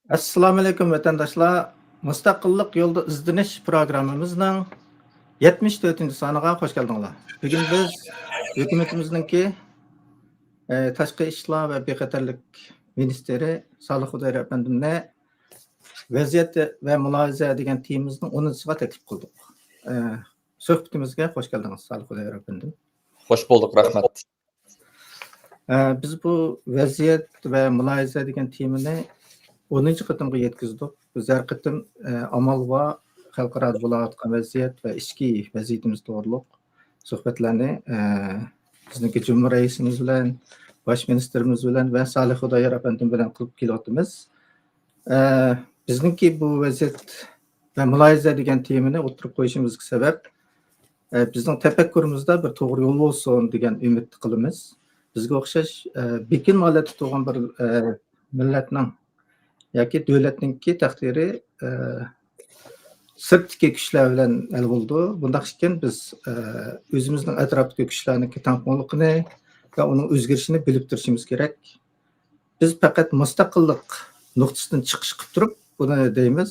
Assalomu alaykum vatandaşlar. Mustaqillik yolda izlanish programmamizning 74. soniga hoş geldinglar. Bugun biz hukumatimizningki tashqi ishlar va bexatarlik ministri Salih Xudayar apandimni vaziyat va mulohaza degan temamizning 10-siga taklif qildik. Suhbatimizga hoş geldingiz Salih Xudayar apandim. Hoş bulduk, rahmet. Biz bu vaziyat va mulohaza degan temani 10-chi qatimga yetkazdik. Biz har qatim amal va xalqaro bo'layotgan vaziyat va ichki vaziyatimiz to'g'riliq suhbatlarni bizniki Cumhur raisimiz bilan, bosh ministerimiz bilan va Salih Xudayar apandim bilan qilib kelyapmiz. Bizniki bu vaziyat va mulohaza degan temani o'tirib qo'yishimizga sabab bizning tafakkurimizda bir to'g'ri yo'l bo'lsin degan umid qilamiz. Bizga o'xshash bekin holatda turgan bir millatning yoki davlatningki taqdiri sirtdagi kuchlar bilan hal bo'ldi. Bundaq ekan biz o'zimizning atrofdagi kuchlarning tangqonligini va uning o'zgarishini bilib turishimiz kerak. Biz faqat mustaqillik nuqtasidan chiqish qilib turib buni deymiz.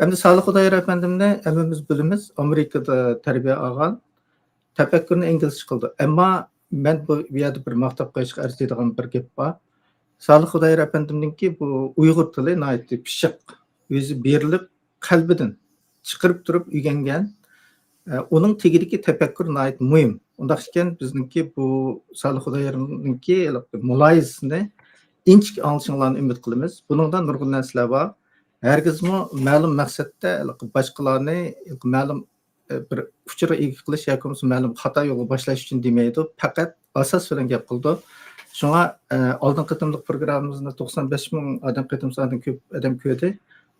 Endi Salih Xudayar apandimni hammamiz bilamiz, Amerikada tarbiya olgan, tafakkurni inglizcha qildi. Ammo men bu yerda bir maqtab qo'yishga arziydigan bir gap bor. Salih Xudayar apandimninki bu Uyg'ur tili nihoyatda pishiq, o'zi berilib qalbidan chiqirib turib o'rgangan. Uning tegidagi tafakkur nihoyat muhim. Undaq ekan bizningki bu Salih Xudayarninki mulohazasini inchik olishinglarni umid qilamiz. Buningda nurg'un narsalar bor. Hargizmi ma'lum maqsadda boshqalarni ma'lum bir uchurga ega qilish yoki ma'lum xato yo'lga boshlash uchun demaydi. Faqat asos bilan gap qildi. Şuna oldin qitimliq programmamizni 95 ming odam qitimsondan ko'p odam ko'rdi.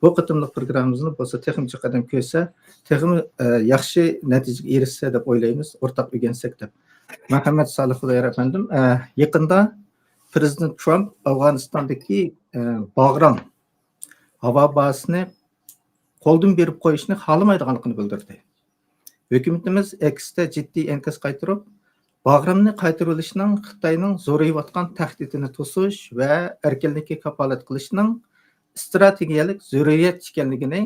Bu qitimliq programmamizni bo'lsa texnik odam ko'rsa, texmi yaxshi natijaga erishsa deb o'ylaymiz, o'rtaq o'rgansak deb. Muhammad Salih Xudayar apandim yaqinda Prezident Trump Afg'onistondagi Bag'ram havo bazasini qo'ldan berib qo'yishni xohlamaydiganligini bildirdi. Hukumatimiz X'da jiddiy inkos qaytarib Bag'ramni qaytarib olishning Xitoyning zo'rayotgan tahdidini to'sish va erkinlikka kafolat qilishning strategiyalik zaruriyat ekanligini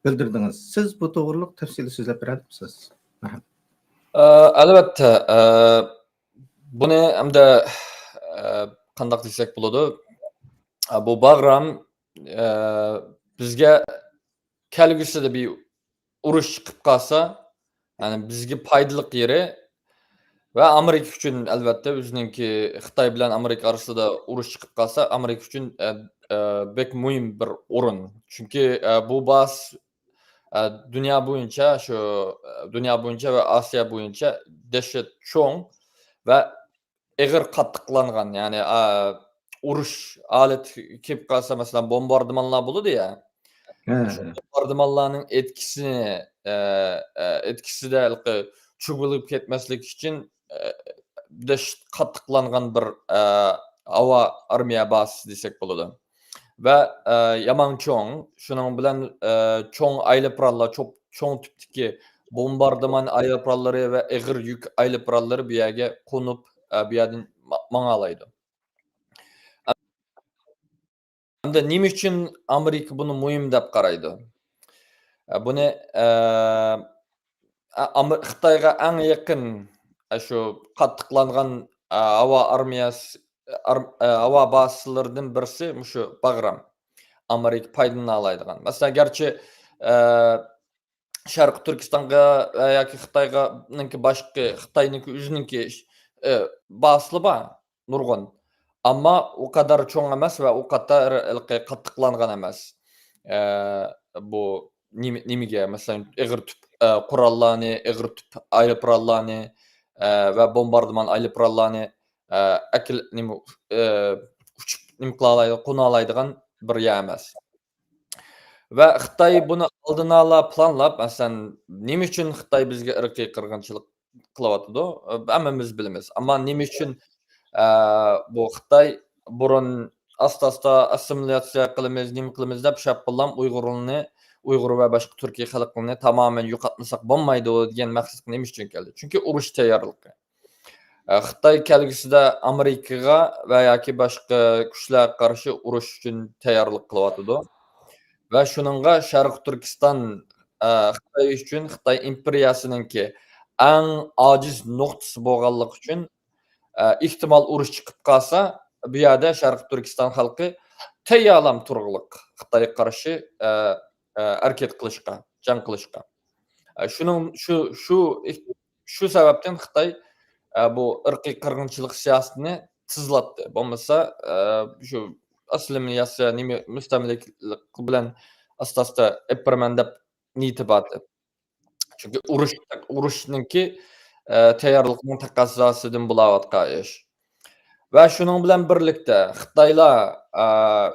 bildirdingiz. Siz bu to'g'riliq tafsili so'zlab berasiz? Albatta, buni hamda qandoq desak bo'ladi? Bu Bag'ram bizga kelgusida bir urush chiqib qolsa, ya'ni bizga foydali yeri ve Amerika üçün elbette bizninki Xitoy bilan Amerika arasında urush chiqib qolsa, Amerika üçün bek muhim bir o'rin. Chunki bu bahs dünya bo'yicha ve Asya bo'yicha dehshat cho'ng ve ig'ir qattiqlangan, ya'ni urush alet kelib qolsa, masalan, bombardımanlar bo'ladi ya. Şu bombardımanlarning etkisida cho'g'ilib ketmaslik uchun qattiqlangan bir havo armiya bazasi desak bo'ladi. Va yaman cho'ng, shuning bilan cho'ng aylanmalar, cho'ng tipdagi bombardiman aylanmalari va ig'ir yuk aylanmalari bu yerga qo'nib, bu yerdan mang'alaydi. Hamda nima uchun Amerika buni muhim deb qaraydi? Buni Xitoyga eng yaqin shu qattiqlangan havo armiyasi havo bazalarından birisi shu Bag'ram. Amerika foydalana oladigan. Masalan, garchi Sharq Turkistonga yoki Xitoyga boshqa Xitoyning o'zininki bazalari bor, nurg'un. Ammo o kadar cho'ng emas va o kadar qattiqlangan emas. Bu nimaga masalan ig'ir tip qurollarni, ig'ir tip aylanmalarni va bombardiman aylanmalarni uchib qona oladigan bir yer emas. Va Xitoy buni oldin ola planlab, masalan, nima uchun Xitoy bizga irqiy qirg'inchilik qilyapti? Hammamiz bilamiz. Ammo nima uchun bu Xitoy burun asta-asta assimilyatsiya qilamiz, nima qilamiz deb shapillam Uyg'ur va boshqa Turkiya xalqlarini tamoman yo'qotmasak bo'lmaydi degan maqsadga nima uchun keldi? Chunki urush tayyorligi. Xitoy kelgusida Amerikaga va yoki boshqa kuchlarga qarshi urush uchun tayyorlik qilyapti. va shuningga Sharq Turkiston Xitoy uchun Xitoy imperiyasininki eng ojiz nuqtasi bo'lganligi uchun ehtimol urush chiqib qolsa, bu yerda Sharq Turkiston xalqi tayyorlam turg'liq Xitoyga qarshi harakat qilishga, jang qilishga. Shuning shu sababdan Xitoy bu irqiy qirg'inchilik siyosatini tizlatdi. Bo'lmasa, shu aslimiyasi nima mustamlakalik bilan asosda epirman deb niyati bor. Chunki urushningki tayyorlikning taqozzosidan bo'layotgan ish. Va shuning bilan birlikda Xitoylar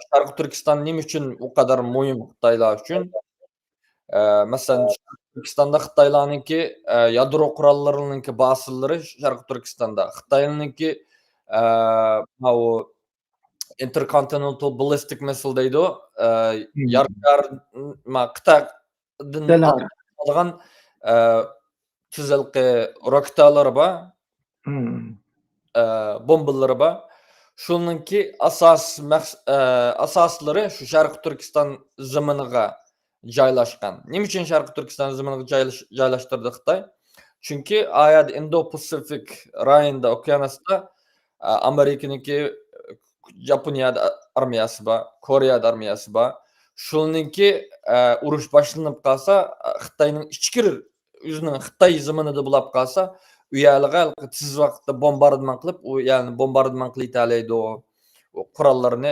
Sharq Turkiston nima uchun u qadar muhim Xitoylar uchun? Masalan, Turkistonda Xitoylarninki yadro qurollarininki bosillari Sharq Turkistonda. Xitoyninki u intercontinental ballistic missile deydi. Yarqar Xitoydan olgan tuzilqi roketalari bor. Bombaları bor. Shuningki asoslari shu Sharq Turkiston zaminiga joylashgan. Nima uchun Sharq Turkiston zaminiga joylashtirdi Xitoy? Chunki ayad Indo-Pasifik rayonida okeanosda Amerikaniki, Yaponiyada armiyasi bor, Koreyada armiyasi bor. Shuningki urush boshlanib qolsa, Xitoyning ichkiri o'zining Xitoy zaminida bo'lib qolsa, u yerga tez vaqtda bombardimon qilib, u yerni bombardimon qilayotadi, o qurollarni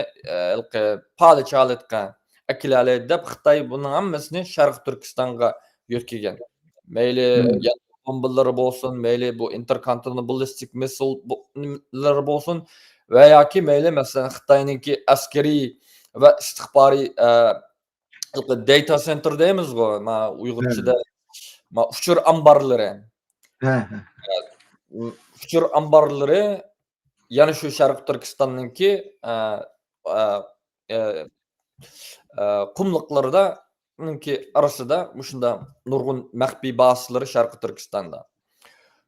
palichalatgan akilalaydi deb Xitoy buning hammasini Sharq Turkistonga yo'tkagan. Mayli bombalari bo'lsin, mayli bu intercontinental ballistic missile'lar bo'lsin va yoki mayli masalan Xitoyninki askariy va istixboriy data center deymiz-ku, Uyg'urchada uchur ambarlari. Uchur ambarlari yana shu Sharq Turkistonninki qumliqlarida arasida shunda nurg'un maxfiy baslari Sharq Turkistonda.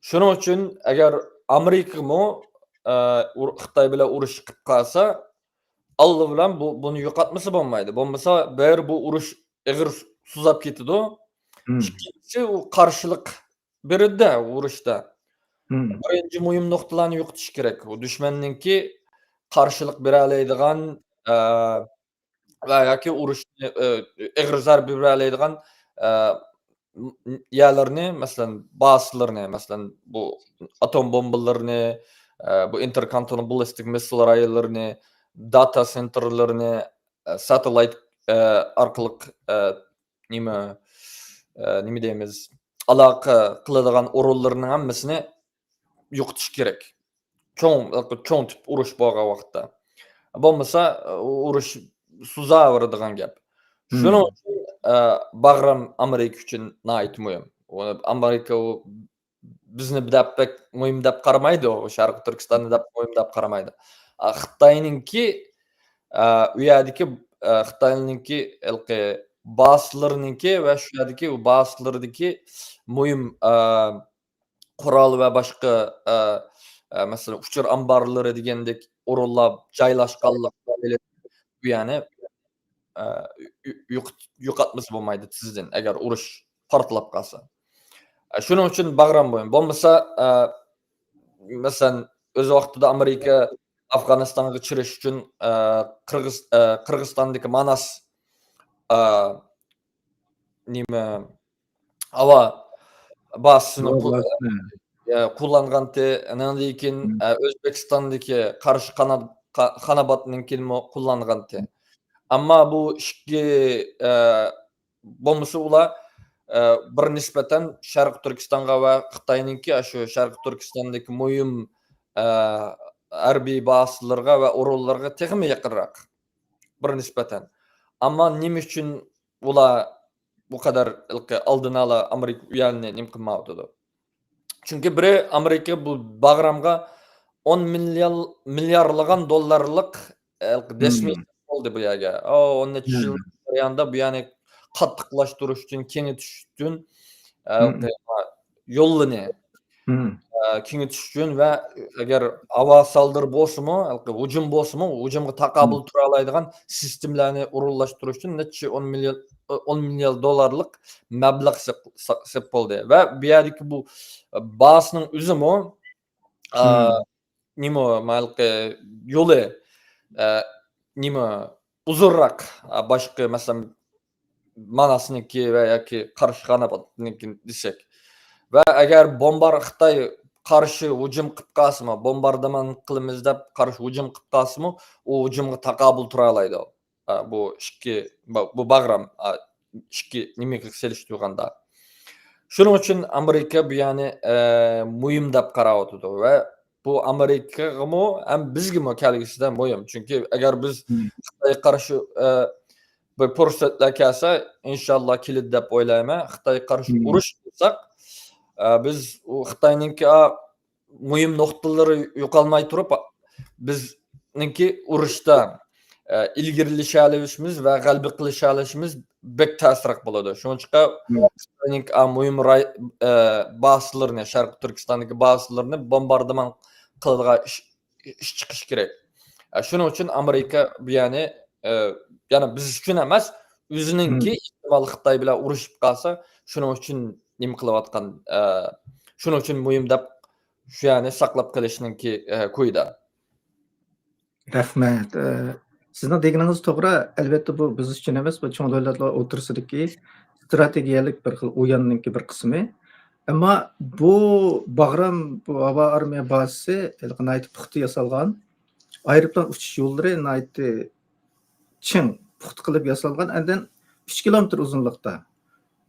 Shuning uchun agar Amerikami Xitoy bilan urush qilib qolsa, Allah bilan buni yo'qotmasa bo'lmaydi. Bo'lmasa, bu urush ig'ir suzab ketadi. Ikkinchisi u qarshilik beradi urushda. Birinchi muhim nuqtalarni yo'qotish kerak. U dushmanninki qarshilik bera oladigan va yoki urushni ig'ir zarba bera oladigan yerlarni, masalan, baslarini, masalan, bu atom bombalarini, bu intercontinental ballistic missile rayonlarini, data centerlarini, satellite orqali nima deymiz, aloqa qiladigan o'rinlarning hammasini yo'qotish kerak. Cho'ng tip urush bo'lgan vaqtda. Bo'lmasa, urush suzaveradigan gap. Shuning uchun Bag'ram Amerika uchun nihoyat muhim. Amerika bizni deb muhim deb qaramaydi, Sharq Turkistonni deb muhim deb qaramaydi. Xitoyninki u yerdagi Xitoyninki baslarininki va shu yerdagi u baslardagi muhim qurol va boshqa masalan uchur ambarlari degandek o'rinlar joylashganligi bu ya'ni yo'qotmasa bo'lmaydi tizdan agar urush portlab qolsa. Shuning uchun Bag'ram bo'lmasa, masalan, o'z vaqtida Amerika Afg'onistonga chirish uchun Qirg'izistondagi Manas havo basini qo'llanganti, lekin O'zbekistondagi qarshi qanotning qo'llanganti. Ammo bu ikki bo'lmasa ular bir nisbatan Sharq Turkistonga va Xitoyninki shu Sharq Turkistondagi muhim harbiy bazalarga va o'rinlarga texmi yaqinroq bir nisbatan. Ammo nima uchun ular bu kadar oldin ola Amerika uyalni nim qilmaydi? Chunki biri Amerika bu Bag'ramga 10 milliardlagan dollarlik desmiy oldi bu yerga. 10 yil jarayonida bu ya'ni qattiqlashtirish uchun, kengaytirish uchun yo'lini kengetiş üçün və əgər hava saldırı bolsunmu, hücum bolsunmu, hücumga taqabul tura alaydigan sistemlarni urunlaştırış üçün neçə 10 milyon dollarlıq məbləğ sep boldu. Və bu yerdəki bu bazasının üzümü nima malqı yolu nima uzunroq boshqa masalan manasniki və yoki qarshi desek. Və əgər Xitoy qarşı hücum qilib qalsımı, bombardıman qılımız deb qarşı hücum qilib qalsımı, o hücumga taqabul tura alaydı. Bu bu bağram ikki nimaga selishtirganda. Shuning uchun Amerika bu yani muhim deb qarab o'tdi və bu Amerikagami ham bizgami kelgusida muhim. Chunki agar biz Xitoyga qarshi bir fursatlar kelsa, inshaalloh keladi deb o'ylayman. Xitoyga qarshi urush qilsak, biz Xitoyninki muhim nuqtalari yo'qolmay turib, bizninki urushda ilgirilashalishimiz va g'alaba qilishalishimiz bek ta'sirli bo'ladi. Shuning uchun Xitoyning muhim bazalarni, Sharq Turkistondagi bazalarni bombardiman qiladigan ish chiqish kerak. Shuning uchun Amerika bu yani biz uchun emas, o'zininki ehtimol Xitoy bilan urushib qolsa, shuning uchun nima qilayotgan, shuning uchun muhim deb shu yani saqlab qolishninki qo'ydi. Rahmat. Sizning deganingiz to'g'ri. Albatta bu biz uchun emas, bu cho'ng davlatlar o'rtasidagi strategiyalik bir xil o'yinninki bir qismi. Ammo bu Bag'ram bu havo armiya bazasi nihoyat puxta yasalgan. Aeroplan uchish yo'llari nihoyat ching puxta qilib yasalgan. Andan 3 kilometr uzunlikda.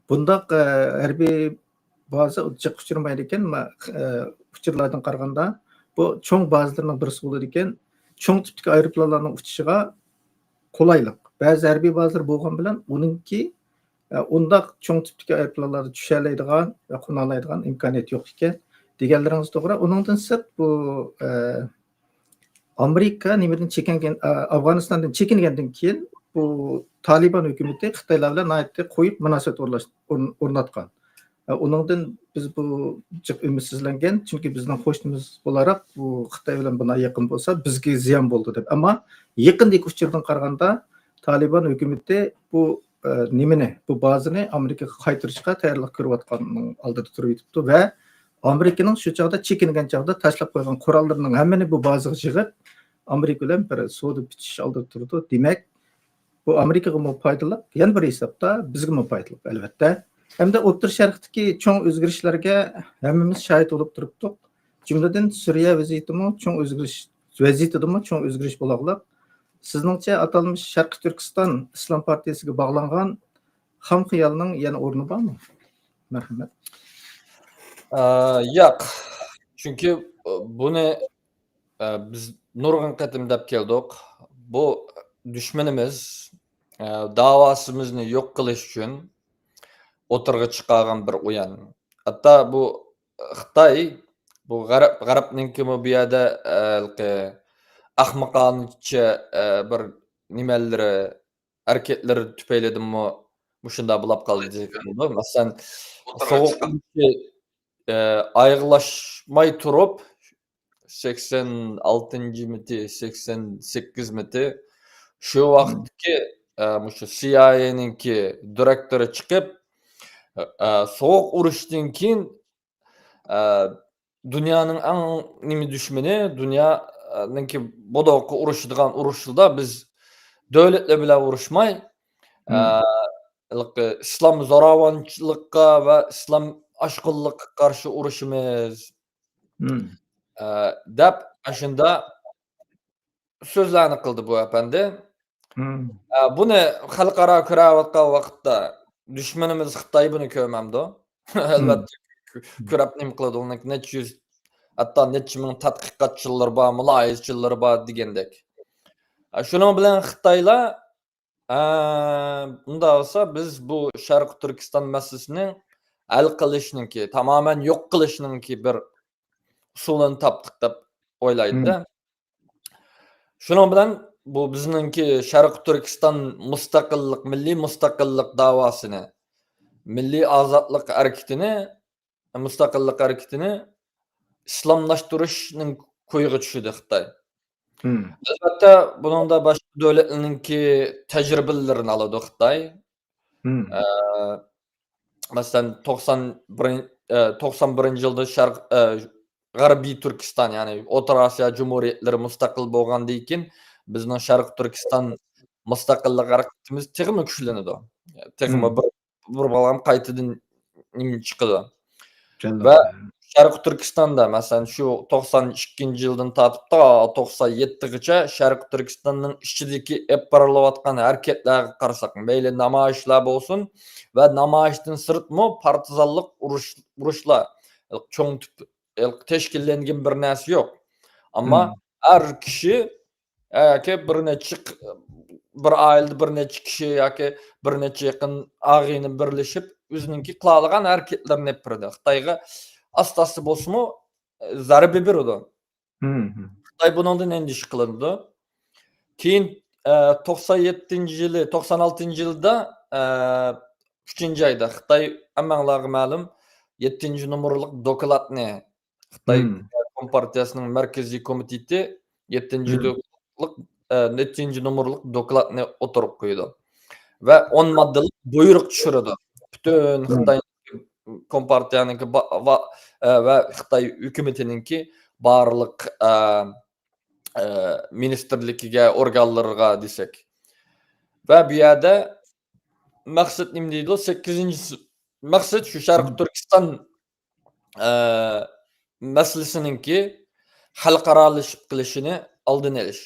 Bundaq harbiy baza uchiq uchirmaydi ekan, uchirlardan qaraganda bu cho'ng bazalarning birisi bo'ladi ekan. Cho'ng tipdagi aeroplanlarning uchishiga qulaylik. Ba'zi harbiy bazalar bo'lgan bilan uningki undaq cho'ng tipdagi aeroplanlarda tushalaydigan va qo'nalaydigan imkoniyat yo'q ekan. Deganlaringiz to'g'ri. Uningdan sirt bu Amerika nimadan chekingan, Afg'onistondan chekingandan keyin bu Taliban hukumati Xitoylar bilan nihoyatda qo'yib munosabat o'rnatgan. Uningdan biz bu jiq umidsizlangan, chunki bizning qo'shnimiz bo'laroq bu Xitoy bilan buna yaqin bo'lsa, bizga ziyon bo'ldi deb. Ammo yaqindagi uchirdan qaraganda Taliban hukumati bu nimani, bu bazani Amerikaga qaytarishga tayyorlik ko'rayotganining oldida turib yotibdi va Amerikaning shu chog'da chekingan chog'da tashlab qo'ygan qurollarining hammani bu bazaga yig'ib Amerika bilan bir savdo bitish oldida turdi. Demak, bu Amerikaga foydali, yana bir hisobda bizga foydali albatta. Hamda O'rta Sharqdagi cho'ng o'zgarishlarga hammamiz shohid bo'lib turibdik. Jumladan Suriya vaziyatimi cho'ng o'zgarish bo'lag'liq. Sizningcha atalmish Sharq Turkiston Islom partiyasiga bog'langan ham xiyolning yana o'rni bormi? Marhamat. Yo'q. Chunki buni biz nurg'un qatim deb keldik. Bu dushmanimiz davosimizni yo'q qilish uchun o'tirg'i chiqargan bir o'yin. Hatto bu Xitoy bu g'arbninki bu yerda ahmoqoncha bir nimalari harakatlari tufaylidanmi shunda bo'lib qoldi degan. Masalan, sovuq ayg'lashmay turib 86-miti, 88-miti shu vaqtdagi shu CIA'ninki direktori chiqib sovuq urushdan keyin dunyoning eng nima dushmani, dunyoninki bodoqqa urushadigan urushda biz davlatlar bilan urushmay islom zo'ravonchilikqa va islom oshqinlikqa qarshi urushimiz deb shunda so'zlarni qildi bu apandi. Buni xalqaro ko'rayotgan vaqtda dushmanimiz Xitoy buni ko'rmamdi. Albatta ko'rib nima qiladi, uning necha yuz, hatto necha ming tadqiqotchilar bor, muloyizchilar bor degandek. Shuning bilan Xitoylar unda bo'lsa biz bu Sharq Turkiston masalasini hal qilishninki, tamoman yo'q qilishninki bir usulini topdik deb o'ylaydi-da. Shuning bilan bu bizningki Sharq Turkiston milliy mustaqillik davosini, milliy ozodlik harakatini, mustaqillik harakatini islomlashtirishning ko'yiga tushdi Xitoy. Hmm. Albatta, buningda boshqa davlatlarninki tajribalarini oladi Xitoy. Hmm. Masalan, 91-yilda G'arbiy Turkiston, ya'ni O'rta Osiyo Jumhuriyatlari mustaqil bo'lgandan keyin bizning Sharq Turkiston mustaqillik harakatimiz texmi kuchlanadi. Texmi bir balam qaytadan chiqadi. Albatta. Va Sharq Turkistonda masalan shu 92-yildan tortib to 97gacha Sharq Turkistonning ichidagi olib borilayotgan harakatlarga qarasak, mayli namoyishlar bo'lsin va namoyishdan sirtmi partizanlik urushlar cho'ng tashkillangan bir narsa yo'q. Ammo har kishi yoki bir oilada bir necha kishi yoki bir necha yaqin og'ayni birlashib o'zininki qiladigan harakatlarni yapirdi. Xitoyga asta-asta bo'lsa-mu zarba beradi. Xitoy bundan endish qilindi. Keyin 97-yili, 96-yilda 3-oyda Xitoy hammanglarga ma'lum 7-nomerlik dokladni Xitoy Kompartiyasining markaziy komiteti 7-nomerlik dokladni o'tirib qo'ydi va 10 moddalik buyruq tushirdi. Butun Xitoy Kompartiyaniki va Xitoy hukumatiningki barliq ministerligiga, organlariga desak. Va bu yerda maqsad nima deydi? 8-maqsad shu Sharq Turkiston masalasiningki xalqaralashib qilishini oldini olish.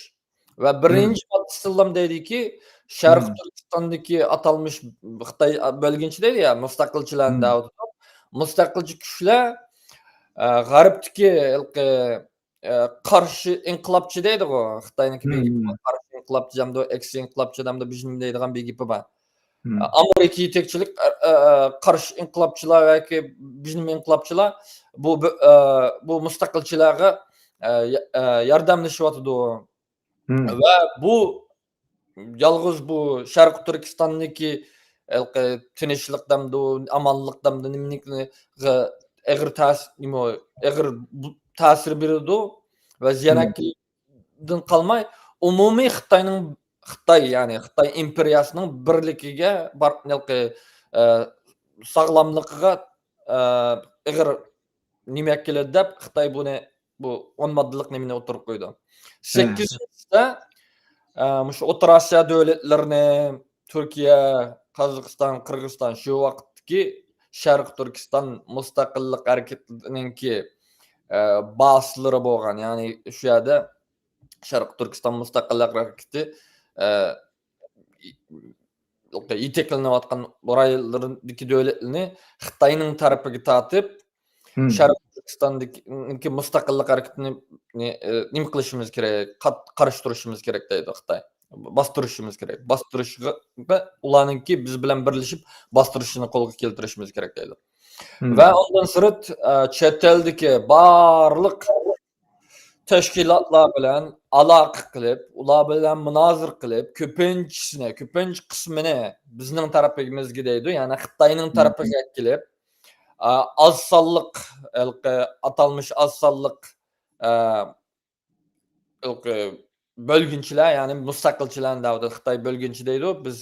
Va birinchi moddasilam deydiki, Sharq Turkistondagi atalmış Xitoy bölgünçi deydi ya, mustaqilchilarni davlatlar. Mustaqilchi kuchlar g'arbdagi qarshi inqilobchi deydi-ku, Xitoyniki qarshi inqilobchi hamda eksi inqilobchi hamda bizim deydigan bir gapi bor. Amerika yetakchilik qarshi inqilobchilar yoki bizim inqilobchilar bu mustaqilchilarga yordamlashyapti. Va bu yolg'iz bu Sharq Turkistondagi tinchlikdamda, amonlikdamda nimanikni eg'ir ta'sir beradi va ziyanakdan qolmay umumiy Xitoy ya'ni Xitoy imperiyasining birligiga, sog'lomligiga eg'ir nima keladi deb Xitoy bu 10 moddalik nimani o'tirib qo'ydi. 8-da shu O'rta Osiyo davlatlarini Turkiya, Qozog'iston, Qirg'iziston shu vaqtdagi Sharq Turkiston mustaqillik harakatiningki boslari bo'lgan, ya'ni shu yerda Sharq Turkiston mustaqillik harakati yetaklanayotgan rayonlardagi davlatlarni Xitoyning tarafiga tortib Sharq Turkistondagi mustaqillik harakatini nima qilishimiz kerak, qarshi turishimiz kerak deydi Xitoy. Bostirishimiz kerak. Bostirishga ularningki biz bilan birlashib bostirishini qo'lga keltirishimiz kerak deydi. Va undan sirt chet eldagi barliq tashkilotlar bilan aloqa qilib, ular bilan munozir qilib, ko'pincha qismini bizning tarafimizga deydi, ya'ni Xitoyning tarafiga kelib az sonliq atalmış az sonliq bölgünchilar, ya'ni mustaqilchilarni davlat Xitoy bölgünchi deydi. Biz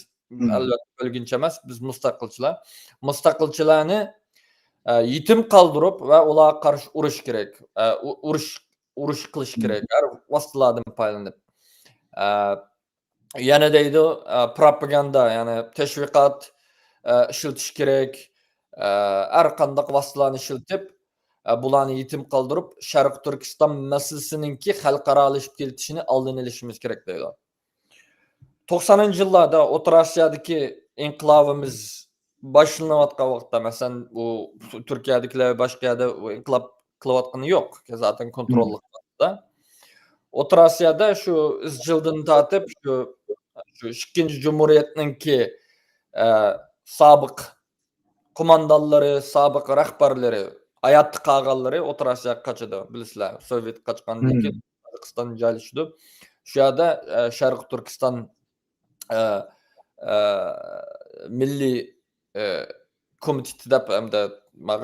albatta bölgünchi emas, biz mustaqilchilar. Mustaqilchilarni yetim qoldirib va ularga qarshi urush kerak. Urush qilish kerak. Har vositalardan foydalanib. Yana deydi propaganda, ya'ni tashviqot ishiltish kerak. Har qanday vositalarni ishiltib, bularni yetim qoldirib, Sharq Turkiston masalasiningki xalqaralashib ketishini oldini olishimiz kerak deydi. 90-yillarda O'rta Osiyodagi inqilobimiz boshlanayotgan vaqtda, masalan, bu Turkiyadagilar boshqa yerda inqilob qilayotgani yo'q, zaten kontrolli vaqtda. O'rta Osiyoda shu izchildan tortib shu ikkinchi jumhuriyatningki sobiq qo'mondonlari, sobiq rahbarlari, hayotda qolganlari O'rta Osiyoga qochadi, bilasizlar. Sovet qochgandan keyin Qozog'iston joylashdi. Shu yerda Sharq Turkiston milliy komiteti deb hamda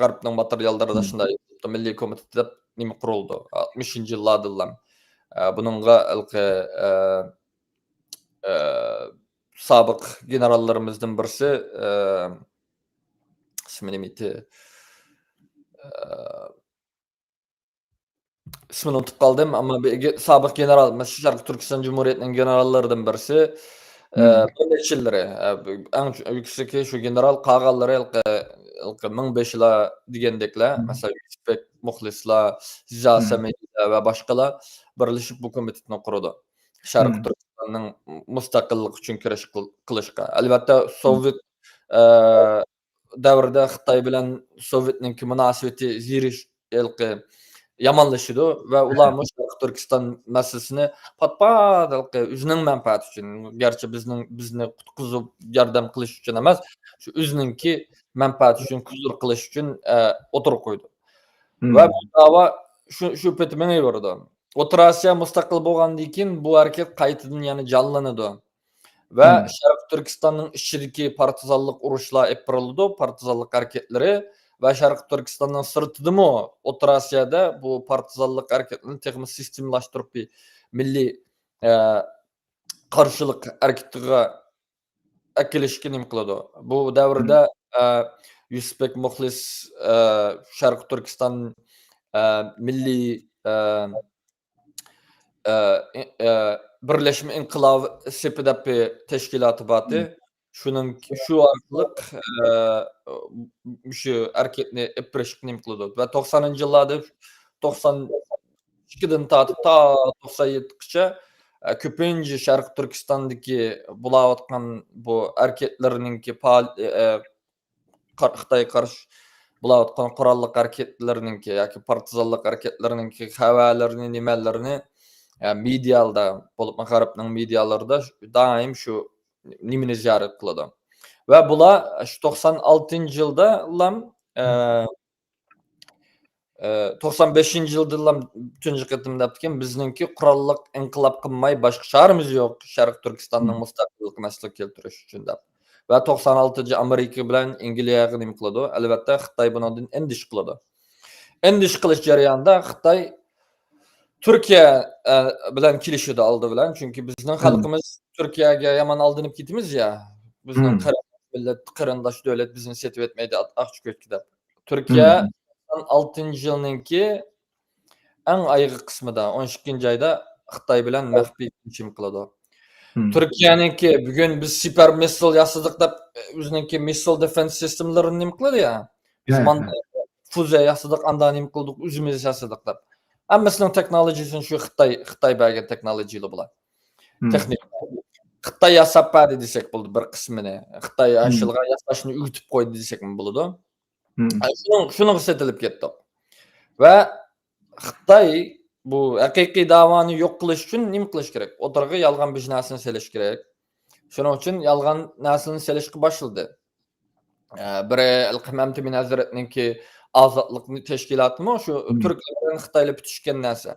G'arbning materiallarida shunday milliy komitet deb nima qurildi 60-yillardalam. Bununla sobiq generallarimizdan birisi ismi nima edi? İsmini unutib qoldim, ammo sobiq general, Sharq Turkiston Jumhuriyatining generallaridan birisi. Bir necha yillari eng yuksaki shu general qolganlari 1500lar degandeklar, masalan, Yusufbek Muxlislar, Ziya Samediylar va boshqalar birlashib bu komitetni qurdi. Sharq Turkistonning mustaqillik uchun kurash qilishga. Albatta, Sovet davrida Xitoy bilan Sovetning munosabati zirish yomonlashidi va ular Sharq Turkiston masalasini pat-pat o'zining manfaati uchun, garchi bizni qutqizib yordam qilish uchun emas, shu o'zininki manfaati uchun huzur qilish uchun o'tirib qo'ydi. Va bu da'vo shu peti mengayverdi. O'rta Osiyo mustaqil bo'lgandan keyin bu harakat qaytadan yana jonlanadi. Va Sharq Turkistonning ichidagi partizanlik urushlar epirildi, partizanlik harakatlari va Sharq Turkistonning sirtidimi O'rta Osiyoda bu partizanlik harakatini texnik sistemlashtirib milliy qarshilik harakatiga akilishga nima qiladi. Bu davrda Yusufbek Muxlis Sharq Turkiston milliy birlashma inqilob sepidapi tashkiloti boti. Shu orqali shu harakatni epirishga nima qiladi va 90-yillarda 92dan tortib to 97gacha ko'pincha Sharq Turkistondagi bo'layotgan bu harakatlarninki Xitoy qarshi bo'layotgan qurolli harakatlarninki yoki partizanlik harakatlarininki xabarlarini, nimalarini medialda bo'lib, G'arbning medialarida doim shu nimani ziyorat qiladi. Va bular shu 96-yilda 95-yilda tunji qatim debdikan, bizningki qurolliq inqilob qilmay boshqa choramiz yo'q Sharq Turkistonning mustaqillik maslahat keltirish uchun deb. Va 96-yilda Amerika bilan Angliyaga nima qiladi? Albatta Xitoy bundan endish qiladi. Endish qilish jarayonida Xitoy Turkiya bilan kelishdi oldi bilan, chunki bizning xalqimiz Turkiyaga yomon aldanib ketimiz ya. Bizning millat, qarindosh davlat bizni setib etmaydi, aqch ko'tki deb. Turkiya 96-yilninki eng aygi qismida 12-oyda Xitoy bilan maxfiy kelishim qiladi. Turkiyaninki bugun biz super missile yasadik deb o'zininki missile defense sistemlarini nima qiladi ya? Biz fuza yasadik, andan nima qildik, o'zimiz yasadik deb. Hammasining texnologiyasini shu Xitoy bergan texnologiyalar bular. Texnik. Xitoy yasab berdi desak bo'ldi bir qismini. Xitoy ashilga yasashni o'rgatib qo'ydi desak bo'ladi. Shuni setilib ketdi. Va Xitoy bu haqiqiy davoni yo'q qilish uchun nima qilish kerak? O'tirg'i yolg'on bir narsani selish kerak. Shuning uchun yolg'on narsani selishga boshladi. Biri Al-Qimam Temin Hazratninki ozodlik tashkilotimi shu turklar bilan Xitoylar bitishgan narsa.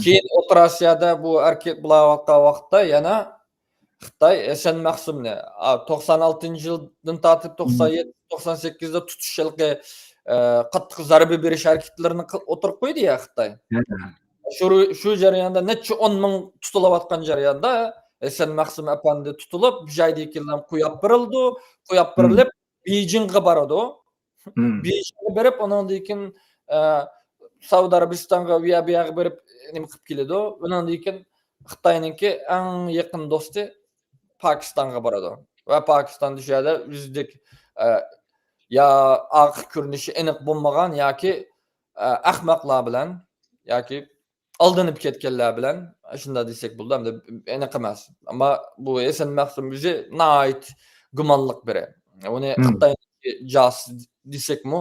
Keyin O'rta Osiyoda bu harakat bo'layotgan vaqtda yana Xitoy Eson Maqsumni 96-yildan tortib 97-98da tutishilga qattiq zarba berish harakatlarini o'tirib qo'ydi ya Xitoy. Shu jarayonda necha 10 ming tutilayotgan jarayonda Eson Maqsum apandi tutilib, joydagilar qo'yib berilib, Beijingga boradi. Beijingga berib, undan keyin Saudiya Arabistonga bu yoqqa berib nima qilib keladi. Undan keyin Xitoyninki eng yaqin do'sti Pokistonga boradi. Va Pokiston dishada bizdek ya oq ko'rinishi aniq bo'lmagan yoki ahmoqlar bilan yoki aldanib ketganlar bilan shunday desak bo'ldi, hamda aniq emas. Ammo bu Eson Maqsum o'zi nihoyat gumonliq biri. Uni Xitoyniki jas desakmi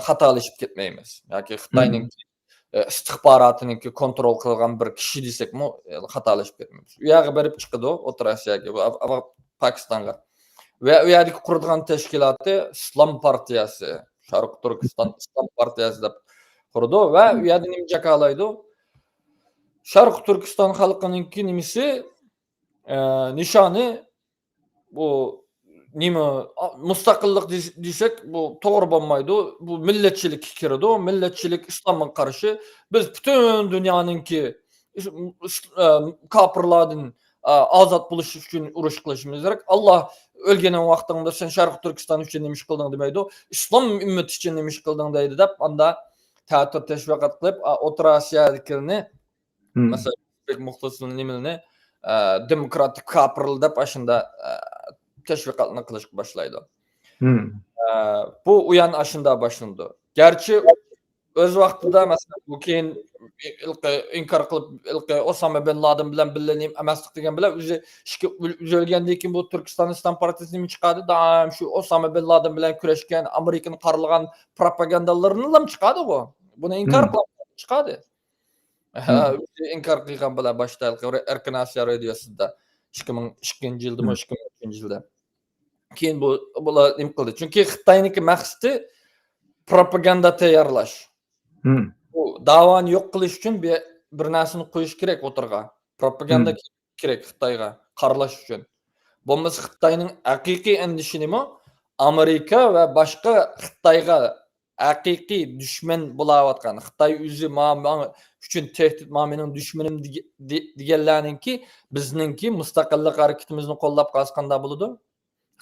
xatolashib ketmaymiz. Yoki Xitoyning istixbarotininki kontrol qilgan bir kishi desakmi xatolashib ketmaymiz. U yoqqa berib chiqadi O'rta Osiyoga, Pokistonga. Va u yerdagi quradigan tashkiloti Islom partiyasi, Sharq Turkiston Islom partiyasi deb qurdi va u yerda nima jakalaydi? Sharq Turkiston xalqininki nimasi nishoni bu nima mustaqillik desek bu to'g'ri bo'lmaydi. Bu millatchilik fikridir. Millatchilik islomga qarshi. Biz butun dunyoninki kofirlardan ozod bo'lish uchun urush qilishimiz kerak. Alloh o'lgan vaqtingda sen Sharq Turkiston uchun nima ish qilding demaydi. Islom ummati uchun nima ish qilding deydi deb anda ta'tir tashviqot qilib O'rta Osiyodikini masalan O'zbek muxlisini nimani demokratik kofirlar deb ashunda teşvikatını qilishga boshlaydi. Bu uyan ashunda boshlandi. Garchi o'z vaqtida masalan bu keyin inkor qilib Osama bin Laden bilan birga emaslik degan bilan o'zi o'lgandan keyin bu Turkiston Islom partiyasi nima chiqadi? Doim shu Osama bin Laden bilan kurashgan, Amerikani qaralagan propagandalarni ham chiqadi bu. Buni inkor qilib chiqadi. İnkar qilgan bilan boshda Erkin Asiya radiosida 2002-yilda, 2003-yilda. Keyin bular nima qildi? Chunki Xitoyniki maqsadi propaganda tayyorlash. Bu da'voni yo'q qilish uchun bir narsani qo'yish kerak o'tirg'a. Propaganda kerak Xitoyga qaralash uchun. Bo'lmasa Xitoyning haqiqiy andishi nima? Amerika va boshqa Xitoyga haqiqiy dushman bo'layotgan Xitoy o'zi uchun tehdit, mening dushmanim deganlarninki bizningki mustaqillik harakatimizni qo'llab qolganda bo'ladi.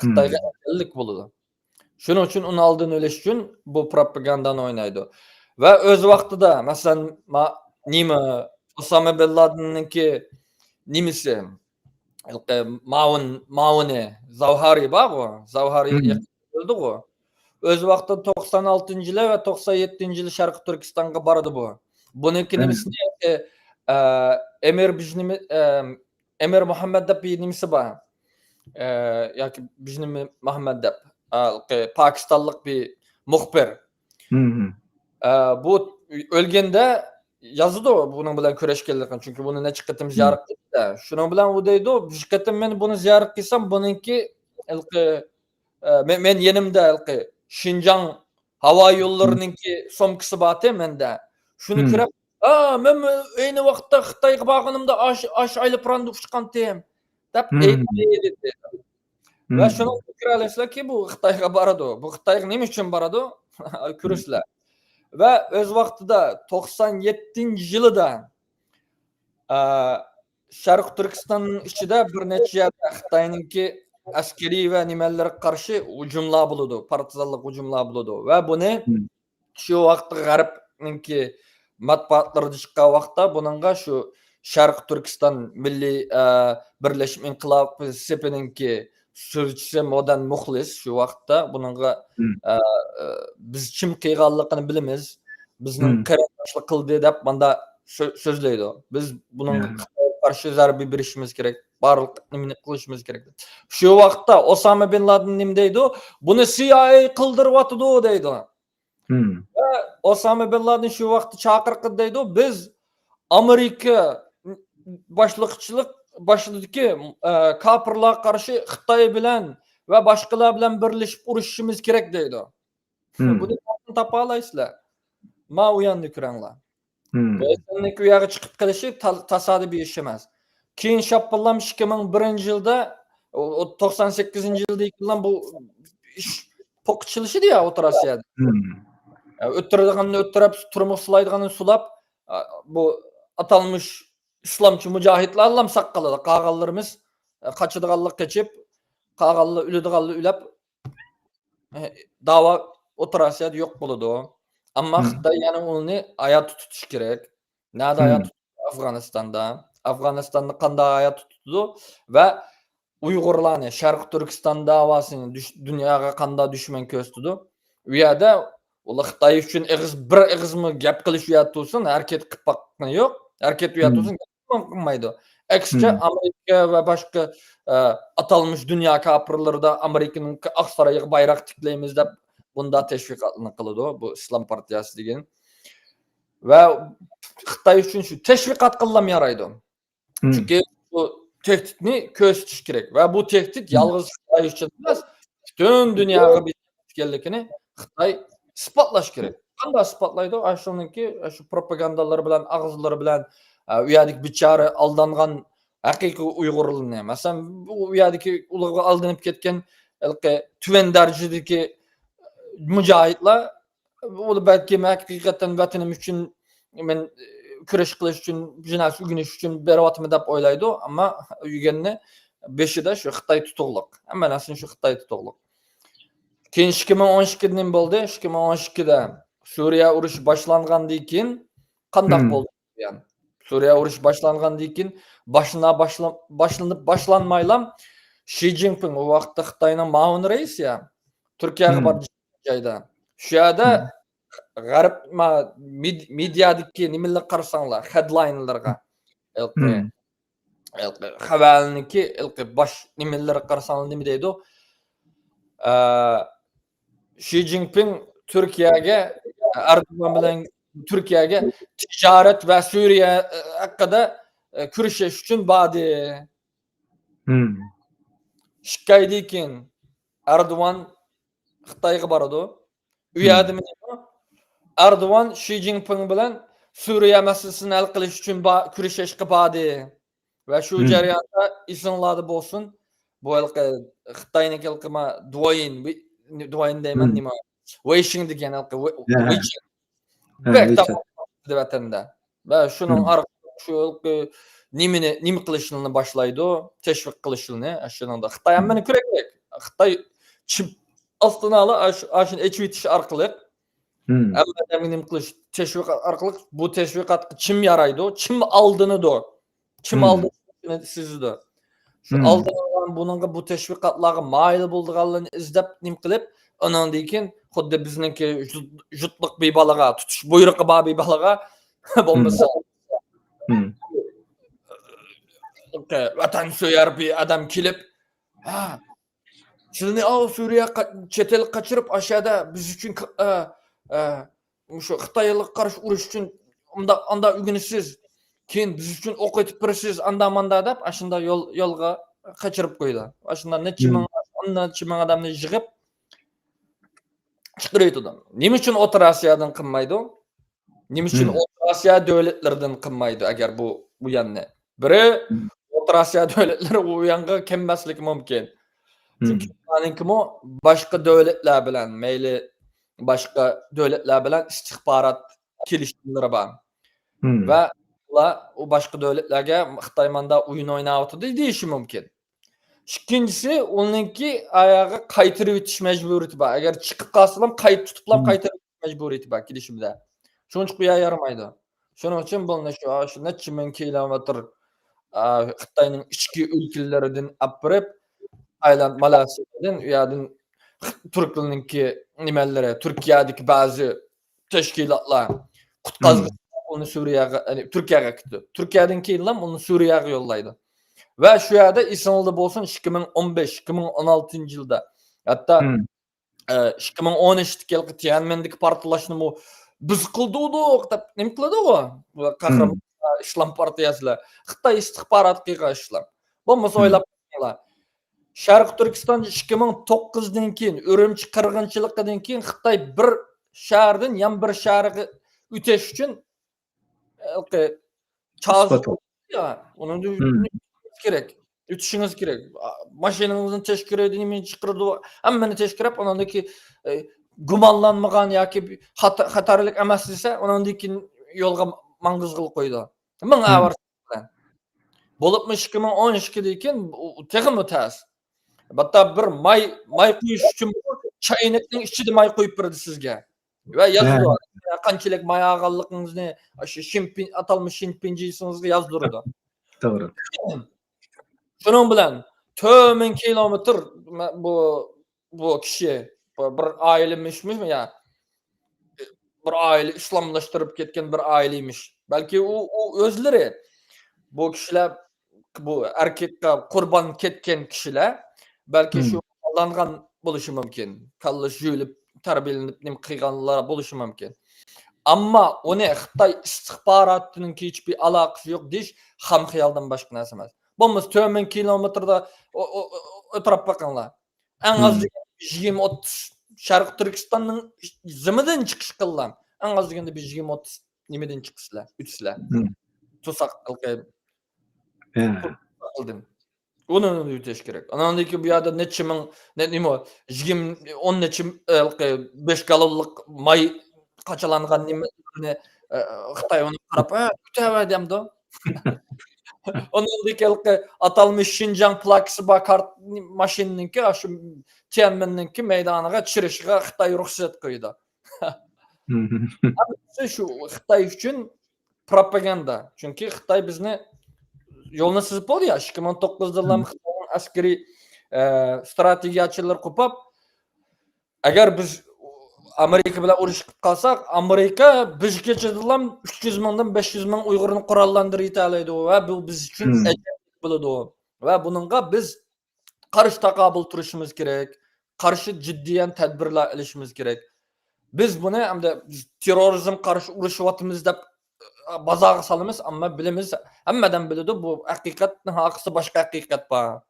Xitoyga aqllik bo'ladi. Shuning uchun uni oldini olish uchun bu propagandani o'ynaydi. Va o'z vaqtida masalan nima Osama bin Ladenninki nimasi Mauni Zavhari bor, Zavhari o'ldi-ku. O'z vaqtida 96-yili va 97-yili Sharq Turkistonga bordi bu. Buniki nimasi Emir Muhammad deb nimasi bor. Yoki bizni Muhammad deb Pokistonlik bir muxbir. Bu o'lganda yozdi buning bilan kurashganligini, chunki buni necha qatim ziyorat qildi. Shuning bilan u deydi, "Bir qatim men buni ziyorat qilsam, buningki men yenimda Şinjan havo yo'llarininki somkisi bor menda. Shuni kirib, men ayni vaqtda Xitoyga borganimda ash aylanib uchgan tem." deb aytdi. Va shuni fikrlasizlarki, bu Xitoyga boradi. Bu Xitoyga nima uchun boradi? Kurashlar. Va o'z vaqtida 97-yilda Sharq Turkistonning ichida bir necha yerda Xitoyninki askariy va nimalarga qarshi hujumlar bo'ladi, partizanlik hujumlar bo'ladi va buni shu vaqtda G'arbninki matbuotlarida chiqqan vaqtda buningga shu Sharq Turkiston milliy birlashma inqilob sepininki sürücüsü modern muxlis şu vaqtda buningga biz kim qilganligini bilamiz. Bizning qarindoshlik qildi deb bunda so'zlaydi. Biz buningga qarshi zarba berishimiz kerak. Barliq nimani qilishimiz kerak. Shu vaqtda Osama bin Laden nim deydi? Buni CIA qildiryapti deydi. Va Osama bin Laden shu vaqtda chaqirib deydi, biz Amerika boshliqchilik boshidagi kofirlarga qarshi Xitoy bilan va boshqalar bilan birlashib urushishimiz kerak deydi. Buni topa olasizlar. Ma u yoqni ko'ringlar. O'zimning u yoqqa chiqib qilishi tasodifiy ish emas. Keyin shapillam 2001-yilda 98-yilda yildan bu ish poqchilishdi ya O'rta Osiyoda. O'ttiradiganni o'ttirib, turmushlaydiganni sulab bu atalmış İslamçı mücahitler lam saqqalı qağallarımız qaçıdığanlıq keçib qağallı ülüdüğanlı ülep dava O'rta Osiyoda yo'q bo'ladi. Ammo Xitoy yana uni ayat tutish kerak. Nada ayat Afg'onistonda. Afg'onistonni qanday ayat tutdi va Uyg'urlarni Sharq Turkiston davosini dunyoga qanday dushman ko'rsatdi. U yerda ular Xitoy uchun bir ig'izmi gap qilish uyatsin, harakat qilib boqqani yo'q. Harakat uyatsin qilmaydi. Aksincha Amerika va boshqa atalmış dünya kafirleri de Amerika'nın Aksaray'a bayrak tiklaymiz deb bunda teşvikatını qiladi bu İslam partiyasi degan. Va Xitoy uchun shu teşvikat qillam yaraydi. Chunki bu tehditni ko'rsatish kerak va bu tehdit yolg'iz Xitoy uchun emas, butun dunyoga ekanligini Xitoy isbotlash kerak. Qanday isbotlaydi? Ashuniki shu propagandalar bilan, og'izlari bilan u yerdagi bichora aldangan haqiqiy Uyg'urlarni, masalan, u yerdagi ularga aldanib ketgan tüven derecedeki mücahitler o belki hakikaten vatanım için men küreş kılış için jinas ügünüş için berawatımı dep oylaydı ama ügenni beşi de şu Xitay tutuqluk. Ama nasıl şu Xitay tutuqluk. Keyin 2012'den boldu. 2012'de Suriye uruş başlangandan keyin qandaq boldu yani. Suriye uruş başlangandan keyin başlanıp başlanmaylam Xi Jinping o vaqtda Xitayning ma'mur reis ya. Türkiye'ye bar joyda. Şu yerda g'arb mediadagi nimalar qarasanlar, headline'larga xabarniki bosh nimalar qarasanlar nima deydi? Xi Jinping Türkiye'ye Erdoğan bilan Türkiye'ye ticaret ve Suriye hakkında kurashish uchun bordi. Shikaydi keyin Erdoğan Xitoyga boradi. U yerda Erdoğan Xi Jinping bilan Suriye masalasini hal qilish uchun kurashishga bordi. Ve şu jarayonda esinglarda bo'lsin, bu Xitoyning Duoyin deyman nima? Weixin degan Weixin. Vatanda. Ve şunun şu nima qilishni boshlaydi, tashviq qilishni, shuningda Xitoy ham meni kerak. Xitoy chip ostini olib, echvitish orqali hamma nima qilish, tashviq orqali bu tashviqotga chim yaraydi, chim aldinidir. Kim aldığını sizdir. Şu aldığın bununla bu teşvikatlarga mayil bolduğanlarını izlep nim qilib, ondan keyin xuddi bizniki jutluq bir balaga, tutuş buyruqi bar bir balaga bo'lmasa vatan so'yar bir adam kelib, ha, sizni Suriye chet el qachirib aşağıda biz uchun şu Xitoyga qarshi urush uchun unda ugunsiz keyin biz uchun o'q etib turasiz anda deb ashunda yo'lga qachirib qo'ydi. Ashunda necha ming odamni yig'ib chiqaraydi. Nima uchun O'rta Osiyodan qilmaydi? Nima uchun O'rta Osiyo davlatlaridan qilmaydi agar bu yanni? Biri O'rta Osiyo davlatlari u yanga kelmasligi mumkin. Chunki ularninkimi boshqa davlatlar bilan, mayli boshqa davlatlar bilan istixborot kelishuvlari bor. Va ular o boshqa davlatlarga Xitoy manda o'yin o'ynayotdi deyishi mumkin. Ikkinchisi, uninki oyog'i qaytirib o'tish majburiyati bor. Agar chiqib qolsa ham tutib qaytarib o'tish majburiyati bor kelishimda. Shuning uchun qo'ya yaramaydi. Shuning uchun buni shu necha ming kilometr Xitoyning ichki o'lkalaridan olib Tayland, Malayziyadan, u yerdan Turklarninki nimalari, Turkiyadagi ba'zi tashkilotlar qutqazg'ich onu Suriye'ye, Türkiye'ye gitti. Türkiye'den keyin onu Suriye'ye yollaydı. Ve şu yerde İsrail'de bolsun 2015-2016 yılda. Hatta 2013'teki yılki Tianmen'deki partilaşını bu biz kıldık dep nima qiladi o? Bu Qahramon İslam partiyasilar Xitoy istixborotga qarshi. Bo'lmasa o'ylab qo'yinglar. Sharq Turkiston 2009'dan keyin Urumchi qirg'inchiligidan keyin Xitoy bir shahardan yan bir shaharga o'tish uchun onu kerak. Ütüşünüz kerak. Maşinanızın teşkil edilmeni çıkardı. Hammani teşkirap onundaki gumanlanmagan yoki xatarlik emas desa, onundaki yo'lga mang'izg'il qo'ydi. Ming avar bilan. Bo'libmi 2012'da ekan, texmi tas. Hatta bir may qo'yish uchun chaynakning ichida may qo'yib berdi sizga. Va yozdi. Qanchalik may olganligingizni, shu atalmış shinpinjisingizga yozdirdi. To'g'ri. Şunun bilan 4000 kilometr bu kishi bir ailemişmi ya? Bir aile İslamlaştırıp ketken bir aileymiş. Belki o özleri bu kişiler bu erkekte kurban ketken kişiler belki şu aldangan buluşu mümkün. Kallaş jülüp terbiyelenip nim kıyganlara buluşu mümkün. Ama o ne Xitoy istihbaratınınki hiçbir alakası yok deyiş ham xiyaldan başka narsa emas. Bo'lmasa 4000 kilometrda o'tirib boqinglar. Eng az 20-30 Sharq Turkistonning zimidan chiqish qilgan. Eng az deganda 20-30 nimadan chiqishlar, o'tishlar. To'saq qildim. Onu öteş gerek. Andan ki bu ýerde neçe miň nime 10 neçe 5 galonlyk may kaçalangan nimelerini Xitay onu garap, kütäp edemdi. Onun atalmış Şinjan plakası ba kart maşinininki şu Tianmen'ninki meydanaga çirişige Xitay ruhsat koýdy. Şu Xitay üçün propaganda. Çünki Xitay bizni yoluna sızıp boldy ya 2009 ýylda Xitayň askeri strategiýaçylar kupap agar biz Amerika bilen uruşup kalsak, Amerika biz geçirdilen 300 miňden 500 miň Uýguryny kurallandyryp ýitaýdy we bu biz üçin ejderlik bolady. We bununla biz karşı takabul turuşumuz gerek, karşı ciddiyen tedbirler ilişimiz gerek. Biz bunu hem de terörizm karşı uruşuwatymyz dep bazaga salymyz, amma bilemiz, hemmeden bilidi bu hakykatnyň hakysy başga hakykat bar.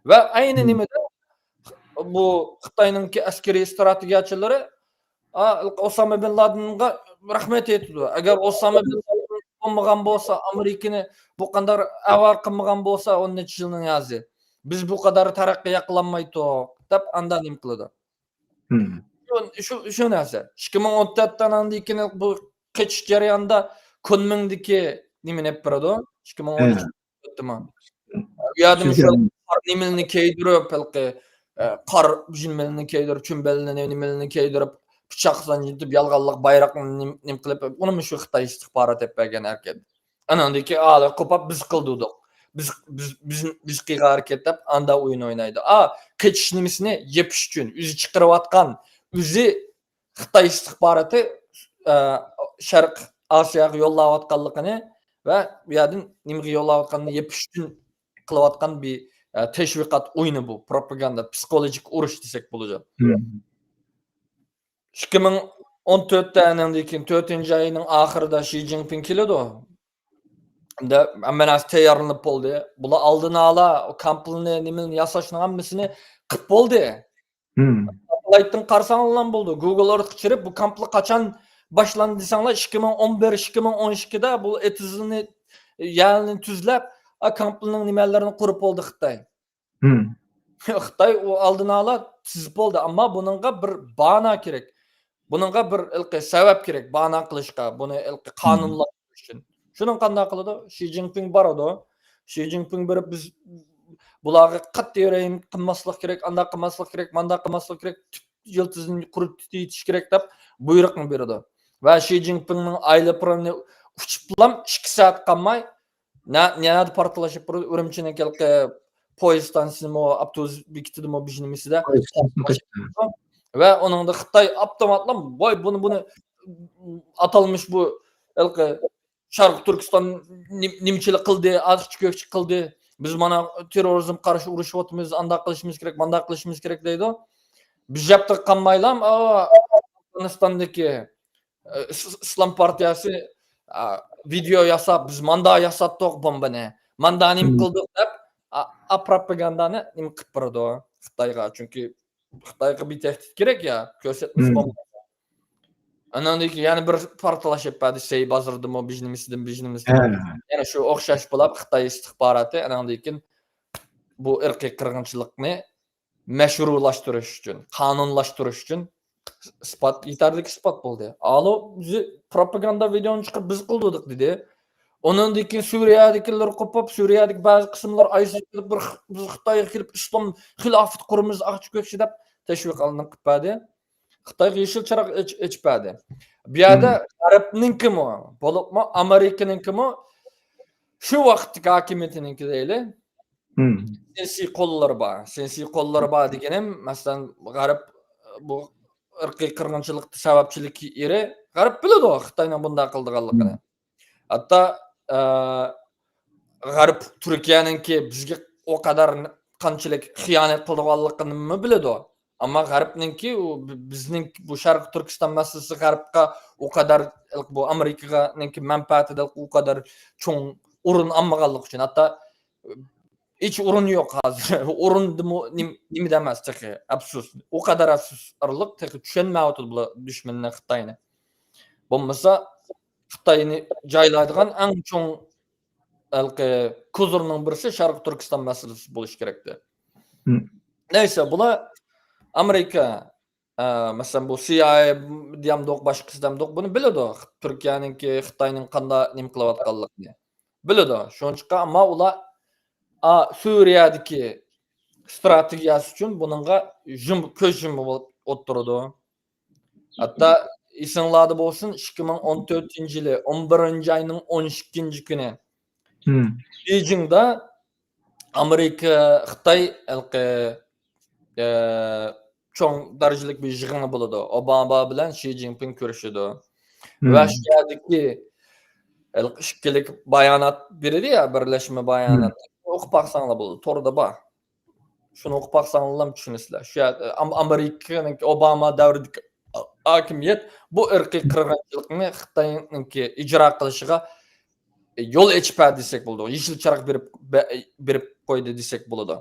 We aýny nimede bu Xitaynyňki askeri strategiýaçylary Osama bin Laden'ga rahmet etdi. Eğer Osama bin Laden olmagan bolsa, Amerikany bu kadar awar kılmagan bolsa, 10 neçe ýylyň ýazy. Biz bu kadar tarakky ýaklanmaýdyk, dep andan nim kıldy. Şu näse? 2014'ten andykine bu keçiş jarayanda Kunmingdiki nimeni hep barady. 2013 ötdümi? Ýadymy şu nimelini keýdirip, kar jilmelini keýdirip, çümbelini nimelini keýdirip, bıçak sanjytyp, ýalganlyk bayrakny nim kılıp, onu şu Xitay istihbarat etpägen erken. Anandyki ala kopap biz kıldyk. Biz kıyga hareket edip anda oyun oynaydı. Keçiş nimisini yepiş üçün, üzü çıkırıp atkan, üzü Xitay istihbaratı Şark Asiýaga yollap atkanlygyny we bu ýerden nimge yollap atkanlygyny yepiş üçün kılıp atkan bir teşvikat oyunu bu, propaganda, psikolojik uruş desek bolajak. 2014'te anandykin 4-nji aýynyň ahyrynda Xi Jinping keledi. Men az teýarlanyp boldy. Bula aldyna ala o kamplyny nimeni ýasaşynyň hammasyny kyp boldy. Satellitden karşılanan boldy. Google Earth geçirip bu kamply kaçan başlandy diýseňler 2011-2012'de bu etizyny ýalyny tüzläp a kamplynyň nimelerini kurup boldy Xitay. Xitay o aldyna ala tüzüp boldy, amma bununga bir bana kerek. Bununga bir sebep kerek, bana kılışka, bunu kanunlaştırış için. Şunun kanday kılıdı? Xi Jinping barady. Xi Jinping berip biz bularga qatty ýöreğin kılmaslyk kerek, anda kılmaslyk kerek, manda kılmaslyk kerek, ýyltyzyny kurup ýitiş kerek dep buyrukny berdi. Ve Xi Jinping'in aýly planı uçuplam 2 saat kalmay näde partlaşyp Ürümçine poýez stansiýasyny awtobus bekitidimi bijnimiside ve onun da Xitay avtomatlam boy bunu atalmış bu Şarkı Türkistan nimçilik kıldı, açık gökçük kıldı. Biz mana terörizm karşı uruşuwatymyz, anda kılışymyz gerek, manda kılışymyz gerek diýdi. Biz yaptyk kanmaýlam, Afganistandaky İslam partiýasy video ýasap, biz manda ýasapdyk bombany. Manda nim kıldyk dep propagandany nim kıp barady Xitayga. Çünki Xitayga bir tehdit gerek ya, göstermesi bomba. Anandyki yani bir partlaş etpädi şey bazırdymy bijnimisden. Yani şu okşaş bolap Xitay istihbaraty anandykin bu irqi kırgınçylykny meşrulaşdyryş üçin, kanunlaşdyryş üçin ýeterlik ispat boldy. Alo bizi propaganda videonu çykyp biz kıldyk dedi. Onundykin Suriýadakiler kopap, Suriýadaky bazı kısımlar aýsyp bir biz Xitayga kelip İslam hilafat kurumuz açyk gökçe dep teşvik alınıp gitpädi. Xitayga ýeşil çarak içpädi. Bu ýerde Arapnynkimi bolupmy, Amerikanynkimi şu wagtky hakimiýetininki diýeli. Sensi kollary bar. Sensi kollary bar digenim, masalan, Garap bu irqi kırgınçylykdy sebäpçilik ýeri Garap biledi o Xitaynyň bunda kıldyganlygyny. Hatta Garap Türkiýanynki bizge o kadar kançylyk hyýanet kıldyganlygyny biledi o. Ama Garipninki bizning bu Şarkı Türkistan meselesi Garipga o kadar bu Amerika'nınki menfaati de o kadar çoğun urun almaganlyk üçin hatta hiç urun yok hazır. Urun nimi demez teki absus. O kadar absus arlyk teki düşenmäwdi bu düşmenine Xitayny. Bolmasa Xitayny jaýladygan en çoğun Kuzur'un birisi Şarkı Türkistan meselesi buluş gerekti. Hı. Neyse bula Amerika mesela bu CIA diyamdok başkası diyamdok bunu biladi. Türkiye'ninki Xitayning qanda nim qilayotganligini. Biladi. Şonçqa ama ular Suriyadagi strategiyasi uchun buningga ko'z yumib o'tirdi. Hatta esinglarda bo'lsin 2014-yili 11-oyning 12-kuni Beijingda Amerika Xitoy cho'ng darajalik bir yig'ini bo'ladi. Obama bilan Xi Jinping ko'rishadi. Va shu yerdagi ikkilik bayonot beradi ya, birlashma bayonot. O'qib baqsanglar bo'ladi, to'g'rida bor. Shuni o'qib baqsanglar ham tushunasizlar. Shu yerda Amerikaning Obama davridagi hokimiyat bu irqiy qirg'inchilikni Xitoyninki ijro qilishiga yo'l ochib desak bo'ladi. Yeşil chiroq berib qo'ydi desak bo'ladi.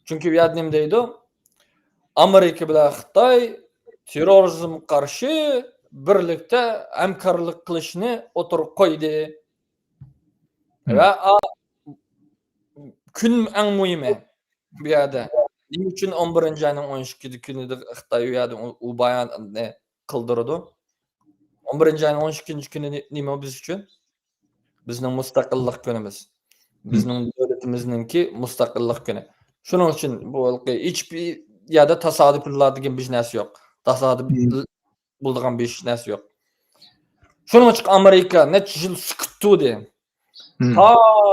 Chunki u yerda nima deydi? Amerika bilan Xitoy terrorizm qarshi birlikda hamkorlik qilishni o'tirib qo'ydi. Va kun eng muhimi bu yerda. Nima uchun 11-oyning 12-kunida Xitoy u yerda u bayonni qildirdi? 11-oyning 12-kuni nima biz uchun? Bizning mustaqillik kunimiz. Bizning davlatimizningki mustaqillik kuni. Shuning uchun bu hech bir yerda tasodiflar degan bir narsa yo'q. Tasodif bo'lgan bir narsa yo'q. Shuning uchun Amerika necha yil sukut tutdi. Ta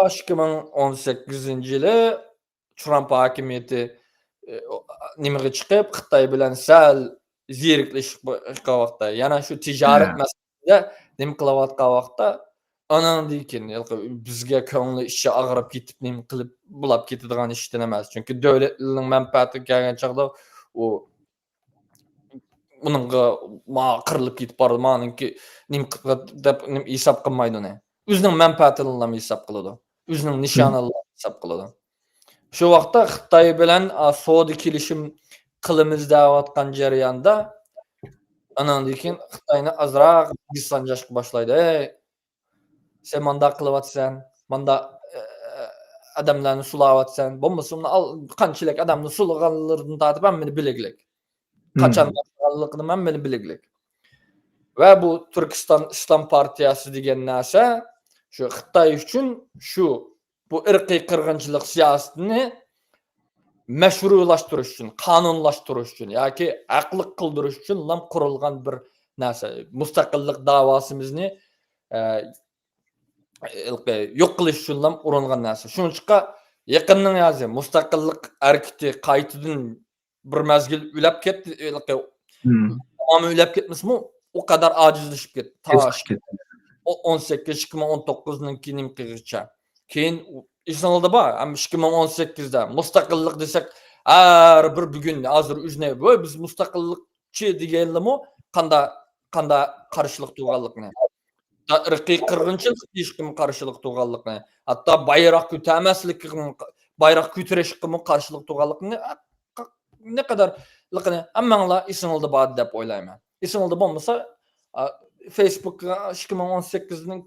2018-yili Trump hokimiyati nimaga chiqib Xitoy bilan sal zeriklashib vaqtda, yana shu tijorat masalasida nima qilayotgan vaqtda anandan keyin bizga ko'ngli ishi og'rib ketib nima qilib bulab ketadigan ishdan emas. Chunki davlatning manfaati kelgan chaqda u buningga qirilib ketib boradi. Meniki nima deb hisob qilmaydi uni. O'zining manfaatini ham hisob qiladi. O'zining nishonini hisob qiladi. Shu vaqtda Xitoy bilan savdo kelishim qilamiz deyotgan jarayonda anandan keyin Xitoyni azroq sanjashga boshlaydi. Sen manda qilyapsan, manda odamlarni sulayapsan. Bo'lmasa qanchalik odamni sulaganlarini tatib meni biliglik. Qachon bo'lganligini meni biliglik. Va bu Turkiston Islom partiyasi degan narsa shu Xitoy uchun shu bu irqiy qirg'inchilik siyosatini mashrulashtirish uchun, qonunlashtirish uchun yoki aqliq qildirish uchun ham qurilgan bir narsa. Mustaqillik davosimizni yo'q qilish uchun ham uringan narsa. Shuningcha yaqinning o'zi mustaqillik harakati qaytadan bir mazgil ulab ketdi. Tamoman ulab ketmasmi? O kadar acizleşip ketdi. 2019-ning nimqigacha. Keyin esingizda bor, 2018da mustaqillik desak, har bir bugun hozir o'zini biz mustaqillikchi deganlarmi qanda qarshilik tug'anligini. Irqiy qirg'inchilik hech kim qarshilik tug'anligini, hatto bayroq ko'tarmaslikni, bayroq ko'tarishga qarshilik tug'anligini ne qadarligini hammanglar esingizda bor deb o'ylayman. Esingizda bo'lmasa Facebook 2018ning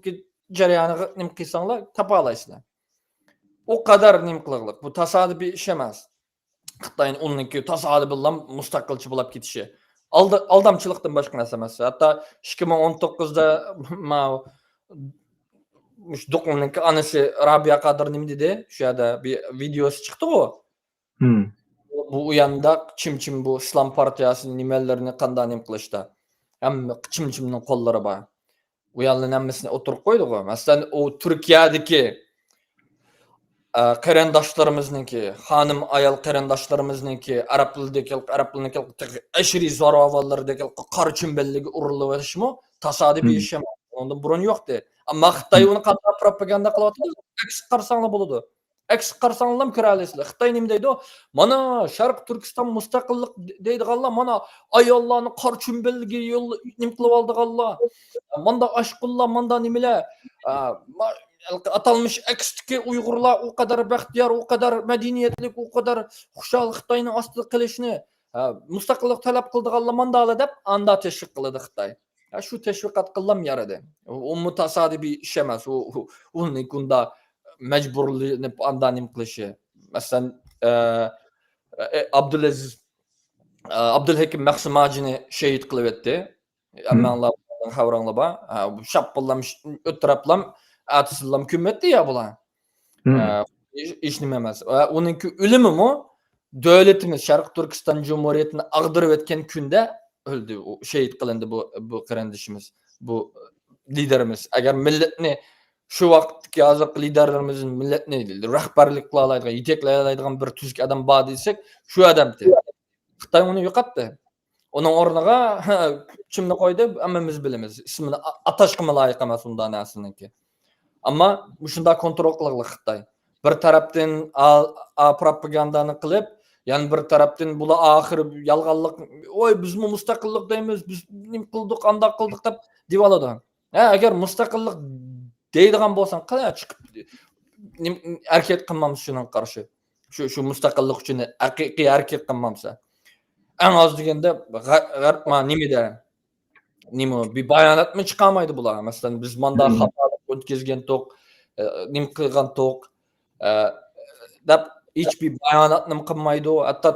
jarayoniga nim qilsanglar topa olasizlar. O kadar nim qiliqlik. Bu tasodifiy ish emas. Xitoyning uninki tasodifiy bilan mustaqilchi bo'lib ketishi. Aldamchilikdan boshqa narsa emas. Hatto 2019da mush do'qonning anasi Rabia Qadir nim dedi? Shu yerda bir videosi chiqdi-ku. Bu uyanda chim bu Islom partiyasining nimalarini qanday nim qilishda. Hamma chimchimning qo'llari bor. Bu yerning hammasini o'tirib qo'ydi-ku. Masalan, o Turkiyadagi qarindoshlarimizniki, xonim ayol qarindoshlarimizniki, arab tilidagi ashri zo'ravonlardagi qarchimballiga urilib olishmi? Tasodifiy ish emas. Undan burun yo'qdi. Ammo Xitoy uni qanday propaganda qilyapti? Aks qarsanglar bo'ladi. Aks qarsanglar ham ko'ra olasizlar. Xitoy nima deydi? Mana Sharq Turkiston mustaqillik deydiganlar, mana ayollarni qarchimballiga yo'l nim qilib oldiganlar. Manda ashqullar, manda nimalar? Atalmış ekstiki Uygurlar o kadar baxtiyor, o kadar medeniyetlik, o kadar xushal Xitoyni ostida qilishni mustaqillik talab qildiganlar mandala deb anda tashviq qiladi Xitoy. Shu tashviqot qilinam yaradi. U mutasodifiy ish emas. Uni kunda majburlanib andan nim qilishi. Masalan, Abdulaziz Abdulhakim Mahsumajini şehit qilib etdi. Ammanlar xavranglar bu şapıllam ötraplam atsıllam kümmetdi ya bular. Hiç nima emas. Va uningki o'limi mu davlatimiz Sharq Turkiston Cumhuriyetini ag'dirib etgan kunda o'ldi. U shahid qilindi bu qarindishimiz, bu liderimiz. Agar millatni shu vaqtdagi hozirgi liderlarimizning millatni rahbarlik qila oladigan, yetaklay oladigan bir tuzuk odam bor desak, shu odamdir. Xitoy uni yo'qotdi. Uning o'rniga kimni qo'ydi? Hammamiz bilamiz. Ismini atashga loyiq emas undan narsaniki. Ammo shunda kontrol qiladi Xitoy. Bir tarafdan propagandani qilib, yani bir tarafdan bular oxiri yolg'onlik, "Oy, biz mustaqillik deymiz, biz nim qildik, qanday qildik" deb divoladi. Agar mustaqillik deydigan bo'lsang, qala chiqib harakat qilmamiz shunga qarshi. Shu mustaqillik uchun haqiqiy harakat qilmamsa. En az deganda g'arb nimada? Bir bayonotmi chiqarmaydi bular. Masalan, biz manda xatolik o'tkazgan to'q, nim qilgan to'q deb hech bir bayonotni qilmaydi. Hatto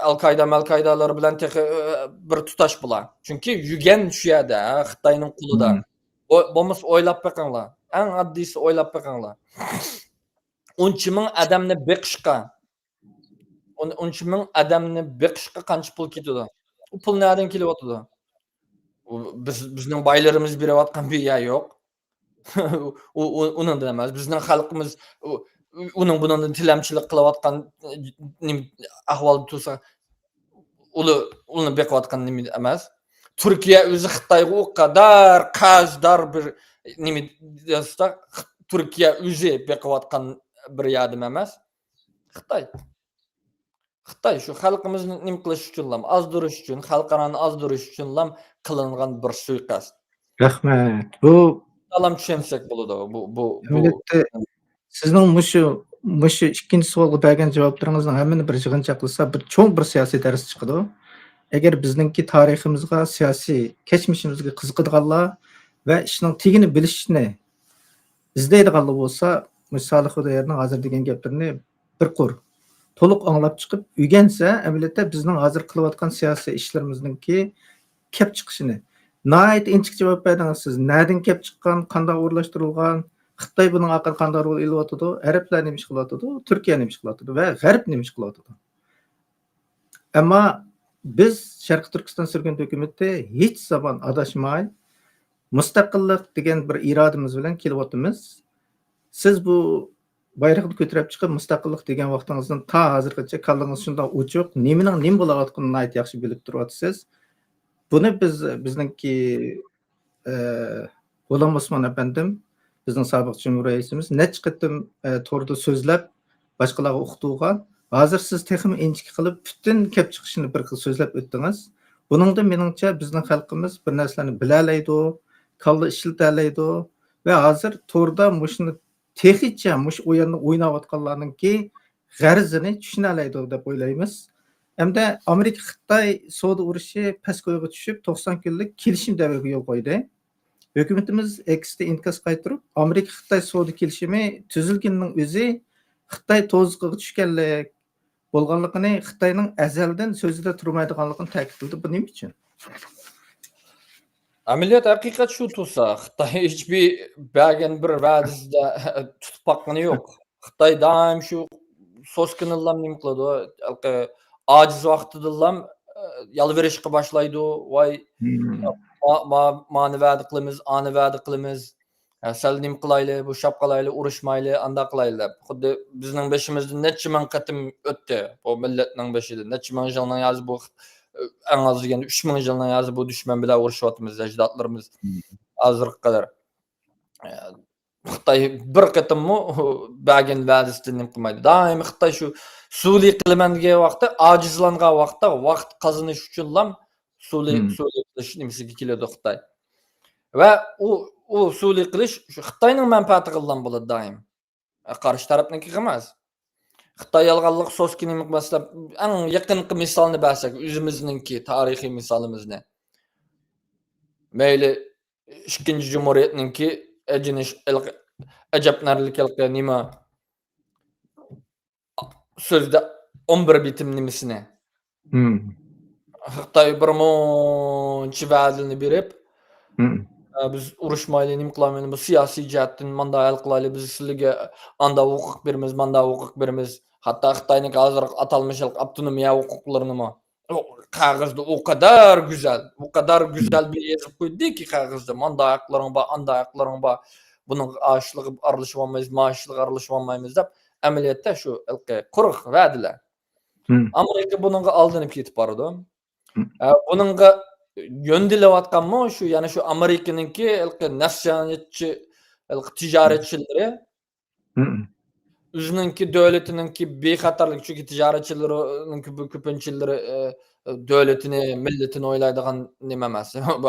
Al-Qoidalar bilan bir tutash bular. Chunki yugan shu yerda, Xitoyning qo'lida. Bo'lmasa o'ylab boqinglar. Eng oddiysi o'ylab boqinglar. 10 ming odamni beqishga 10 ming odamni beqishga qancha pul ketadi? U pul nereden kelyapti? Bizning boylarimiz berayotgan bir yer yo'q. Uning emas. Bizning xalqimiz uning bundan tilamchilik qilayotgan ahvol tursa, uni beqiyotgan nima emas. Turkiya o'zi Xitoyga o qadar qarzdor bir nima desa, Turkiya o'zi beqiyotgan bir yardım emas. Xitoy shu xalqimizni nim qilish uchun ham, azdirish uchun, xalqarani azdirish uchun ham qilingan bir suiqasd. Rahmat. Bu Alam tushunsak bo'ladi. Bu sizning mushu ikkinchi savolga bergan javoblaringizning hammani bir yig'incha qilsa, bir cho'ng bir siyosiy dars chiqadi. Agar bizningki tariximizga, siyosiy kechmishimizga qiziqadiganlar va ishning tegini bilishni izlaydiganlar bo'lsa, Salih Xudoyerning hozir degan gaplarini bir qur to'liq anglab chiqib, o'rgansa, amaliyotda bizning hozir qilayotgan siyosiy ishlarimizninki kelib chiqishini nihoyat inchik javob berdingiz siz. Nereden kelib chiqqan, qanday o'rlashtirilgan, Xitoy buning haqida qanday rol o'ynayotdi, arablar nima ish qilyotdi, Turkiya nima ish qilyotdi va G'arb nima ish qilyotdi. Ammo biz Sharq Turkiston sürgün hukumatida hech zamon adashmay mustaqillik degan bir irodamiz bilan kelyapmiz. Siz bu bayroqni ko'tarib chiqib mustaqillik degan vaqtingizdan ta hozirgacha kallangiz shunday o'chiq, nimaning nim bo'layotganini ayt yaxshi bilib turyapsiz. Buni bizningki G'ulom Osmon apandim, bizning sobiq Cumhur raisimiz necha qatim to'rda so'zlab boshqalarga o'qitgan. Hozir siz texmi inchik qilib butun kelib chiqishini bir xil so'zlab o'tdingiz. Buningda meningcha bizning xalqimiz bir narsalarni bilalaydi, kalla ishlatalaydi va hozir to'rda mushuni texnicha mush o'yinni o'ynayotganlarningki g'arizini tushunalaydi deb o'ylaymiz. Hamda Amerika Xitoy savdo urushi pastgo'yga tushib 90 kunlik kelishim davriga yo'l qo'ydi. Hukumatimiz eksda inkas qaytirib, Amerika Xitoy savdo kelishimi tuzilganning o'zi Xitoy to'zg'iga tushganlik bo'lganligini, Xitoyning azaldan so'zida turmaydiganligini ta'kidladi. Bu nima uchun? Ameliyat haqiqat shu tursa, Xitoy hiçbir bergan bir va'dasida tutib boqqani yo'q. Xitoy doim shu so'skinillam nim qiladi. Aciz vaqtida yalverishga boshlaydi. Voy, mani va'da qilamiz, ani va'da qilamiz. Sal nim qilayli, bu shap qilayli, urushmayli, anda qilayli. Xuddi bizning beshimizda necha ming qatim o'tdi. Bu millatning beshida necha ming yildan yoz bu en az deganda 3000 yildan yoz bu dushman bilan urushyapmiz, ajdodlarimiz hozirga qadar. Xitoy bir qatimmi bergan va'dasini nim qilmaydi. Doim Xitoy shu suli qilaman degan vaqtda, ojizlangan vaqtda vaqt qozonish uchun ham suli qilish nimasiga keladi Xitoy. Va u suli qilish shu Xitoyning manfaatiga ham bo'ladi doim. Qarshi tarafniki emas. Xitoy yolg'onlik so'skini masalan eng yaqinqi misolni bersak, o'zimizningki tarixiy misolimizni. Mayli 2-Cumhuriyetninki ajinish ajablanarlik nima sözde 11 bitim nimisine. Hı. Xitay bir muncha va'dini berip, Hı. biz urushmayli, nim qilmayli, bu siyosiy jihatdan manda hal qilayli, biz sizlarga anda huquq beramiz, manda huquq beramiz. Hatto Xitoyning hozir atalmishlik avtonomiya huquqlarini qog'ozda o kadar güzel bir yozib qo'ydiki qog'ozda, manda haqlaring bor, anda haqlaring bor. Buning ashlig'i aralashib olmaymiz, maoshlig'i aralashib olmaymiz deb amaliyotda shu quruq va'dalar. Hı. Amerika buningga aldanib ketib boradi. Hı. Buningga yöndilayotganmi shu, ya'ni shu Amerikaningki nafsoniyatchi tijoratchilari Hı. o'zininki davlatininki bexatarlik, chunki tijoratchilarininki bu ko'pinchilari davlatini, millatini o'ylaydigan nima emas. Bu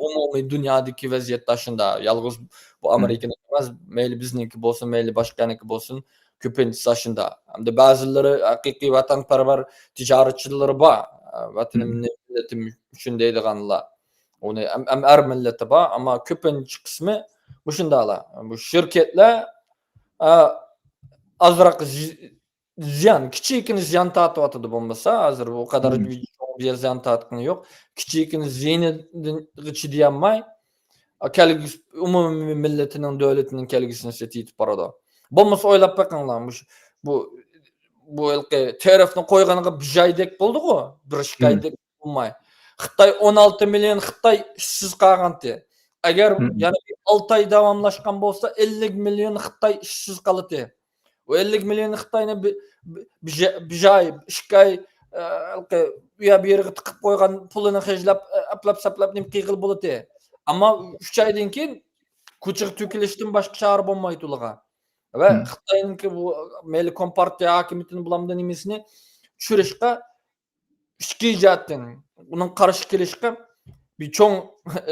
umumiy dunyodagi vaziyatda shunda. Yolg'iz bu Amerikaniki emas, mayli bizniki bo'lsin, mayli boshqaniki bo'lsin, ko'pinchisi shunda. Hamda ba'zilari haqiqiy vatanparvar tijoratchilari bor. Vatanim, millatim uchun deydiganlar. Uni ham har millati bor, ammo ko'pincha qismi bu shundalar. Bu shirkatlar azroq ziyon, kichikini ziyon tortyotidi bo'lmasa, hozir u qadar bir ziyon tortgani yo'q. Kichikini ziyniga chidayolmay, kelgusi umumiy millatining, davlatining kelgusini setib boradi. Bo'lmasa o'ylab boqinglar, bu bu tarifni qo'yganiga bir joydek bo'ldi-ku, bir shikaydek bo'lmay. Xitoy 16 million Xitoy ishsiz qolgandi. Agar yana 6 oy davomlashgan bo'lsa, 50 million Xitoy ishsiz qoladi. O 50 milyon Xitoyni bir joy, ishkay, u yer bu yerga tiqib qo'ygan pulini hejlab, aplab-saplab nim qilib bo'ladi. Ammo 3 oydan keyin ko'chiq to'kilishdan boshqa chora bo'lmaydi ularga. Va Xitoyninki bu mayli kompartiya hokimiyatini bulamda nimasini tushirishga ikki jihatdan uning qarshi kelishga bir cho'ng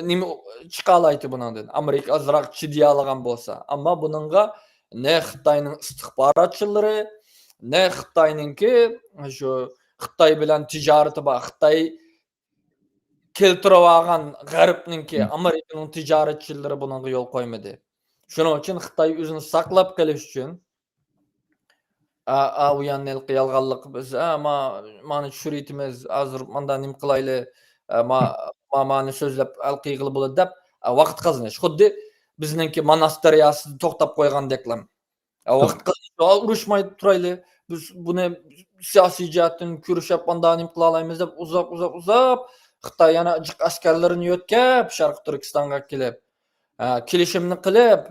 nima chiqalaydi bundan. Amerika azroq chidiy olgan bo'lsa, ammo buningga ne Xitoyning istixborotchilari, ne Xitoyninki shu Xitoy bilan tijorati bor. Xitoy keltirib olgan G'arbninki, Amerikaning tijoratchilari bunga yo'l qo'ymadi. Shuning uchun Xitoy o'zini saqlab qolish uchun u yanni yolg'onlik biz mana tushiraymiz, hozir manda nim qilayli, mani so'zlab alqiyqili bo'ladi deb vaqt qazanish. Xuddi bizningki Manas daryosida to'xtab qo'ygandeklar. Vaqt qazanish, urushmay turayli. Biz buni siyosiy jihatdan kurashib, manda nim qila olamiz deb uzoq Xitoy yana askarlarini yo'tkab Sharq Turkistonga kelib, kelishimni qilib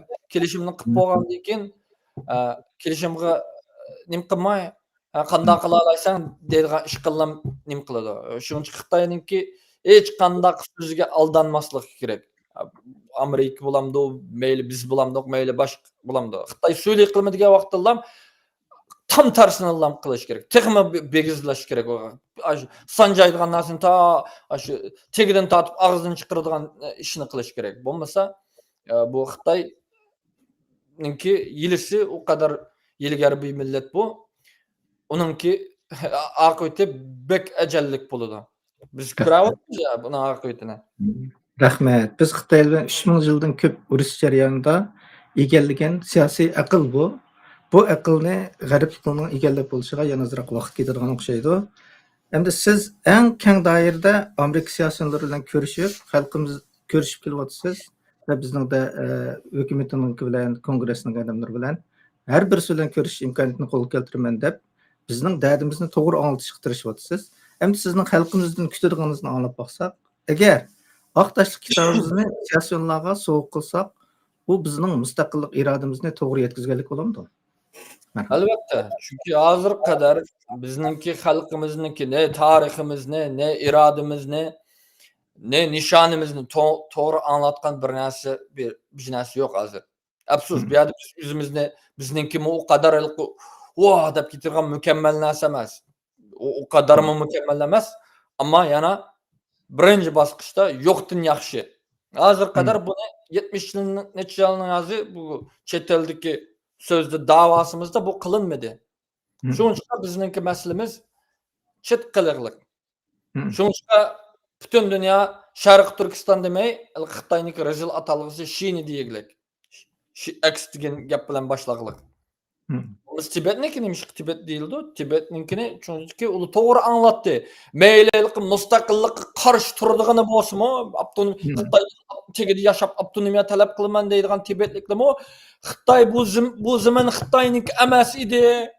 bo'lgandan keyin kelishimga nim qilmay, qanday qila olasan deydigan ish qilib nim qiladi. Shuning uchun Xitoyninki hech qanday so'ziga aldanmaslik kerak. Amerika bulamdi, mayli biz bulamdi, mayli boshqa bulamdi. Xitoy so'ylay qilmaydigan vaqtda tam tersini qilish kerak. Texmi begizlash kerak. Sanjaydigan narsani shu tegidan tortib og'zidan chiqaradigan ishni qilish kerak. Bo'lmasa bu Xitoyninki yilisi u qadar ilgari bir millat bu. Uningki aqibati bek ajallik bo'ladi. Biz ko'ryapmiz ya buni aqibetini. Rahmat. Biz Xitoy bilan 3000 yildan ko'p urush jarayonida egallagan siyosiy aql bu. Bu aqlni g'arbliklarning egallab bo'lishiga yana ozroq vaqt ketadigan o'xshaydi. Endi siz eng keng doirada Amerika siyosatchilari bilan xalqimiz ko'rishib kelyapsiz va bizning de hukumatining bilan, kongressning odamlari bilan har birisi bilan ko'rishish imkoniyatini qo'lga keltiraman deb bizning dardimizni to'g'ri anglashga tirishyapsiz. Endi sizning xalqimizdan kutadiganingizni anglab boqsak, agar Aqtaşlıq kitabımızı siyasiyonlarga sovuq qilsak, bu bizning mustaqillik irodamizni to'g'ri yetkazganlik bo'lamdi. Albatta, chunki hozir qadar bizningki xalqimizniki ne tariximizni, ne irodamizni, ne nishonimizni to'g'ri anglatgan bir narsa yo'q hozir. Afsus, bu yerda biz o'zimizni bizningki u qadar deb ketirgan mukammal narsa emas. U qadarmi mukammal emas, ammo yana birinchi bosqichda yo'qdan yaxshi. Hozir qadar buni 70 necha yilning o'zi bu chet eldagi so'zda da'vosimizda bu qilinmadi. Shuning uchun bizningki masalamiz chet qiliqlik. Shuning uchun butun dunyo Sharq Turkiston demay, Xitoyniki rejil atalg'isi Shini deyiglik. Aks degan gap bilan boshlag'lik. Biz Tibet'ninkini demiş Tibet değildi. Tibet'ninkini çünkü ulu toğru anlattı. Meylelik mustaqillikka qarşı turdigini bolsunmu, avtonom Xitoy tegidi yaşap avtonomiya talep qilman deydigan Tibetlikmi? Xitoy bu zaman Xitoyniki emas idi.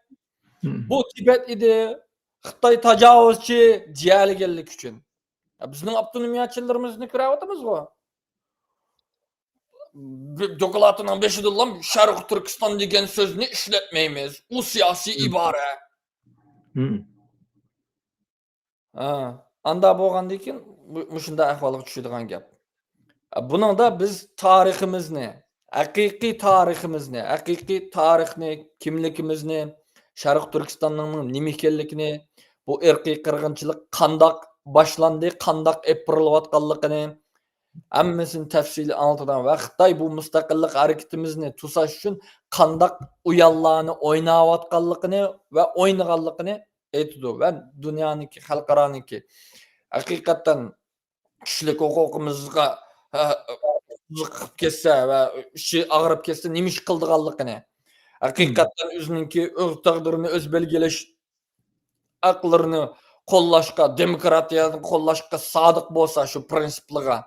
Bu Tibet idi. Xitoy tajovuzchi jiyaligillik uchun. Bizning avtonomiyachilarimizni ko'ryapmizmi? Doklatının 5 yıldan Şarkı Türkistan degen sözünü işletmeyimiz. O siyasi ibare. Anda bolgandan keyin mushunda ahvolga tushadigan gap. Buning da biz tariximizni, haqiqiy tarixni, kimligimizni, Sharq Turkistonning nima ekanligini, bu irqiy qirg'inchilik qandoq boshlandi, qandoq epirilayotganligini hammasini tafsili anlatadigan va Xitoy bu mustaqillik harakatimizni tusash uchun qandoq uyallarni o'ynayotganligini va o'ynaganligini aytdi va dunyoniki, xalqaroniki haqiqatan kishilik huquqimizga ziqib ketsa va ishi og'rib ketsa nima ish qildiganligini haqiqatan o'zininki o'z taqdirini o'z belgilash haqlarini qo'llashga, demokratiyani qo'llashga sodiq bo'lsa shu prinsipliga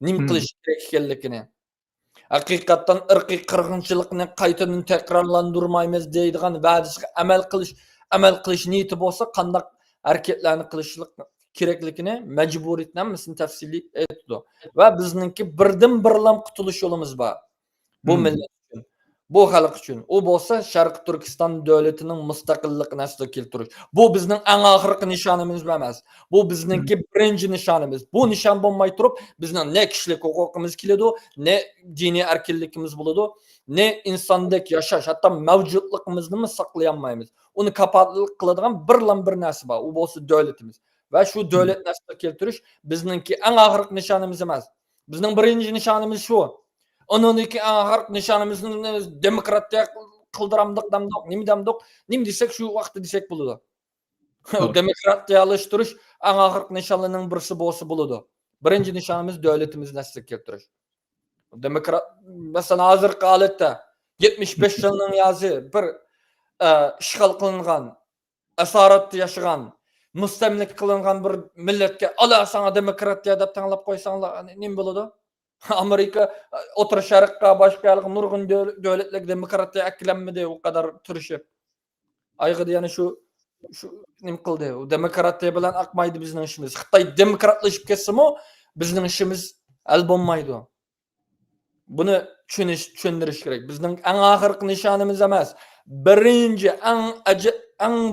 nima qilish kerak ekanligini haqiqatan irqiy qirg'inchilikni qaytadan takrorlantirmaymiz deydigan va'dasiga amal qilish niyati bo'lsa qanday harakatlarni qilishlik kerakligini majburiyatni hammasini tafsiliy aytdi va bizningki birdan birlam qutulish yo'limiz bor bu millat uchun bu xalq uchun u bo'lsa Sharq Turkiston davlatining mustaqilligini aslo keltirish bu bizning eng oxirgi nishonimiz emas bu bizningki birinchi nishonimiz bu nishon bo'lmay turib bizning ne kishilik huquqimiz keladi ne diniy erkinligimiz bo'ladi ne insondek yashash hatto mavjudligimizni saqlayolmaymiz uni kafolatlik qiladigan bir narsa bor u bo'lsa davlatimiz va shu davlatni aslo keltirish bizningki eng oxirgi nishonimiz emas bizning birinchi nishonimiz shu onunki oxirgi nishonimizni demokratiya qildiramdiq damdiq nima desak shu vaqtda desak bo'ladi demokratiyalashtirish eng oxirgi nishonlarning birisi bo'lsa bo'ladi birinchi nishonimiz davlatimizni aslo keltirish masalan hozirgi holatda 75 yilning yozi bir ishg'ol qilingan asoratda yashagan mustamlik qilingan bir millatga ala sana demokratiya deb tanlab qo'ysanglar nima bo'ladi Amerika O'rta Sharqqa boshqa nurg'un davlatlar demokratiya aklanmadi u qadar turishib ayg'ida yana shu nima qildi u demokratiya bilan aqmaydi bizning ishimiz Xitoy demokratlashib ketsa-mu bizning ishimiz hal bo'lmaydi buni tushundirish kerak bizning eng oxirgi nishonimiz emas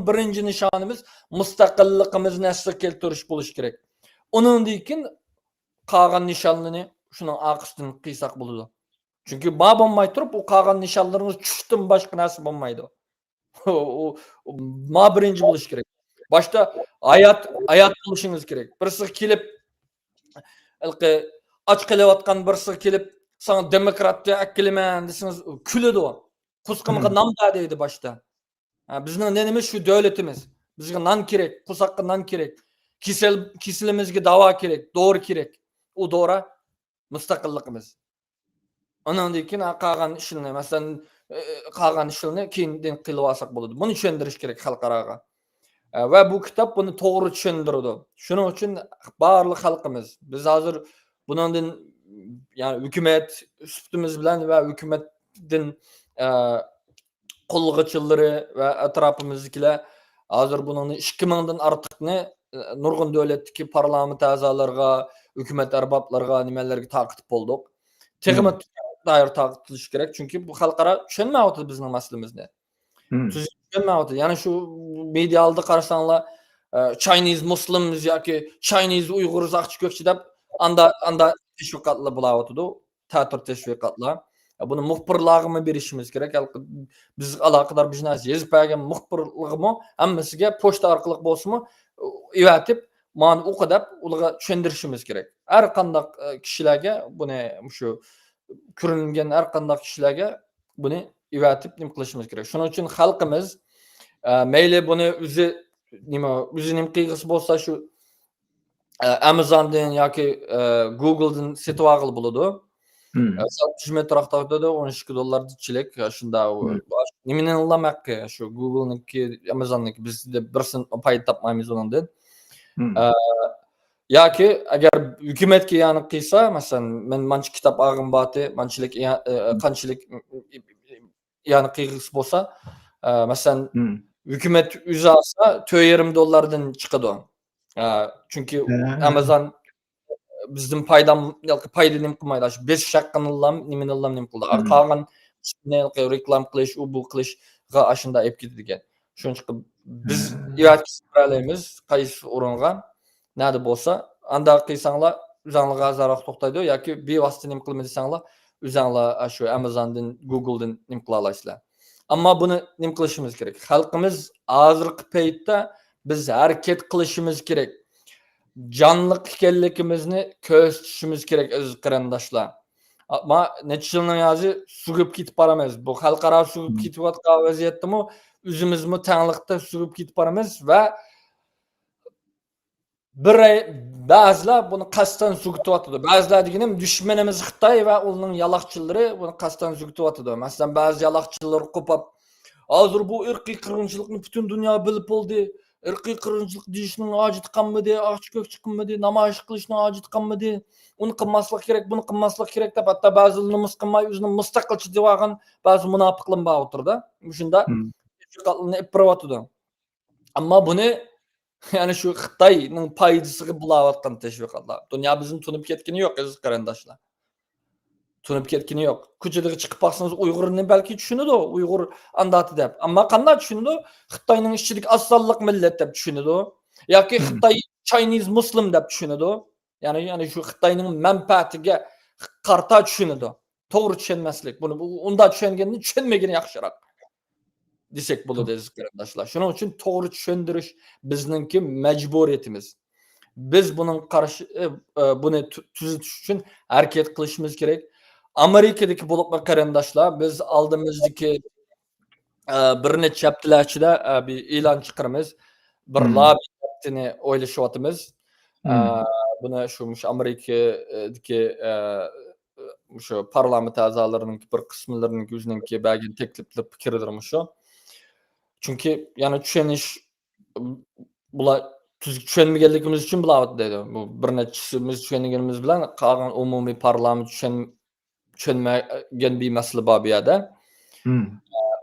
birinchi nishonimiz mustaqilligimizni aslo keltirish bo'lishi kerak undan keyin qolgan nishonlarni shuning orqasidan qiysak bo'ladi chunki ba bo'lmay turib u qolgan nishonlarimiz tushdan boshqa narsa bo'lmaydi ma birinchi bo'lishi kerak boshda hayot bo'lishingiz kerak birisi kelib och qilayotgan birisi kelib sana demokratiya akliman desangiz kuladi u qusqimga non deydi boshda bizning nenimiz shu davlatimiz bizga non kerak qusaqqa non kerak kasalimizga davo kerak dori kerak u dori mustaqilligimiz undan keyin qolgan ishni masalan qolgan ishni keyindan qilib olsak bo'ladi buni tushuntirish kerak xalqaroga va bu kitob buni to'g'ri tushuntiradi shuning uchun barliq xalqimiz biz hozir bundan ya'ni hukumat suhbatimiz bilan va hukumatdan qo'lg'ichilari va atrofimizdagilar hozir buni 2000 dan ortiqni nurg'un davlatdagi parlament a'zolariga hukumat arboblarga nimalarga taqib bo'ldik teg'imi doir taqib kerak chunki bu xalqaro tushunmayapti bizning masalamizni tushunmayapti ya'ni shu medialda qarasanglar Chinese Muslims yoki Chinese Uyg'ur zaqchi ko'kchi deb anda tashviqotlar bo'layotdi ta'tir tashviqotlar buni muxbirlarga berishimiz kerak biz aloqador bir narsa yozib bergan muxbirligimi hammasiga pochta orqali bo'lsinmi evatib mana o'qidab ularga tushuntirishimiz kerak har qanday kishilarga buni shu ko'ringan har qanday kishilarga buni evatib nima qilishimiz kerak shuning uchun xalqimiz mayli buni o'zi nima qiyg'isi bo'lsa shu Amazondan yoki Google'dan setib olg'ili bo'ladi $60 metraqda $12 shunda Nimeni anlamak şu Google'nınki, Amazon'nınki biz de birsin pay tapmaymiz onundan. Yoki agar hukumatga yanıq qilsa, masalan, men mancha kitob ag'im bati, manchilik qanchalik yanıq qilg'isi bo'lsa, masalan, hukumat o'zi olsa $4,5 chiqadi. Chunki Amazon bizning payda nim qilmaydi. Shu 5 shaqqini nimani nim qildi. Qolgan reklam qilish, u bu qilishga ashunda olib ketdi degan. Shuning uchun biz yaratib qaysi o'ringa nada bo'lsa, anda qilsanglar o'zingizga zaroq to'xtaydi yoki bevosita nim qilma desanglar, o'zingizlar shu Amazondan, Googledan nim qila olasizlar. Ammo buni nim qilishimiz kerak. Xalqimiz hozirgi paytda biz harakat qilishimiz kerak. Canlıq ekanligimizni ko'z tutishimiz kerak aziz qarindoshlar. Ammo necha yildan yozi sug'ib ketib boramiz. Bu xalqaro sug'ib ketayotgan vaziyatdami, o'zimizmi tanglikda sug'ib ketib boramiz va ba'zilar buni qasddan sug'utyotdi. Ba'zilar deganim dushmanimiz Xitoy va uning yaloqchilari buni qasddan sug'utyotdi. Masalan, ba'zi yaloqchilar qo'pab, hozir bu irqiy qirg'inchilikni butun dunyo bilib bo'ldi. Irqiy qirg'inchilik deyishning hojati qolmadi, ochiq-ko'k chiqmadi, namoyish qilishning hojati qolmadi. Uni qilmaslik kerak, buni qilmaslik kerak deb hatto ba'zilar nomus qilmay o'zini mustaqilchi deb olgan ba'zi munofiqlar bor o'tirdi. Shunda tashviqotlarni ippiryotdi. Ammo buni ya'ni shu Xitoyning foydasiga bulayotgan tashviqotlar. Dunyo bizni tunib ketgani yo'q, aziz qarindoshlar. Tunib ketgani yo'q. Ko'chaga chiqib baksangiz Uyg'urni balki tushunadi, Uyg'ur andati deb. Ammo qanday tushunadi? Xitoyning ishchilik asonliq millat deb tushunadi. Yoki Xitoy Chinese Muslim deb tushunadi. Ya'ni shu Xitoyning manfaatiga qarta tushunadi. To'g'ri tushunmaslik. Buni unda tushunganda tushunmagani yaxshiroq. Desek bo'ladi aziz qarindoshlar. Shuning uchun to'g'ri tushuntirish bizningki majburiyatimiz. Biz buning qarshi buni tuzatish uchun harakat qilishimiz kerak. Amerikadagi bo'lib qarindoshlar, biz oldimizdagi bir necha haftalar ichida bir e'lon chiqaramiz. Bir lobbini o'ylashyapmiz. Buni shu Amerikadagi shu parlament a'zolarining bir qismlarining o'zininki bag'in takliflar fikridir shu. Chunki yana tushunish bular tushunmaganligimiz uchun bulayapti deydi. Bu bir nechamiz tushunganimiz bilan qolgan umumiy parlament tushunmagan bir masala bor bu yerda.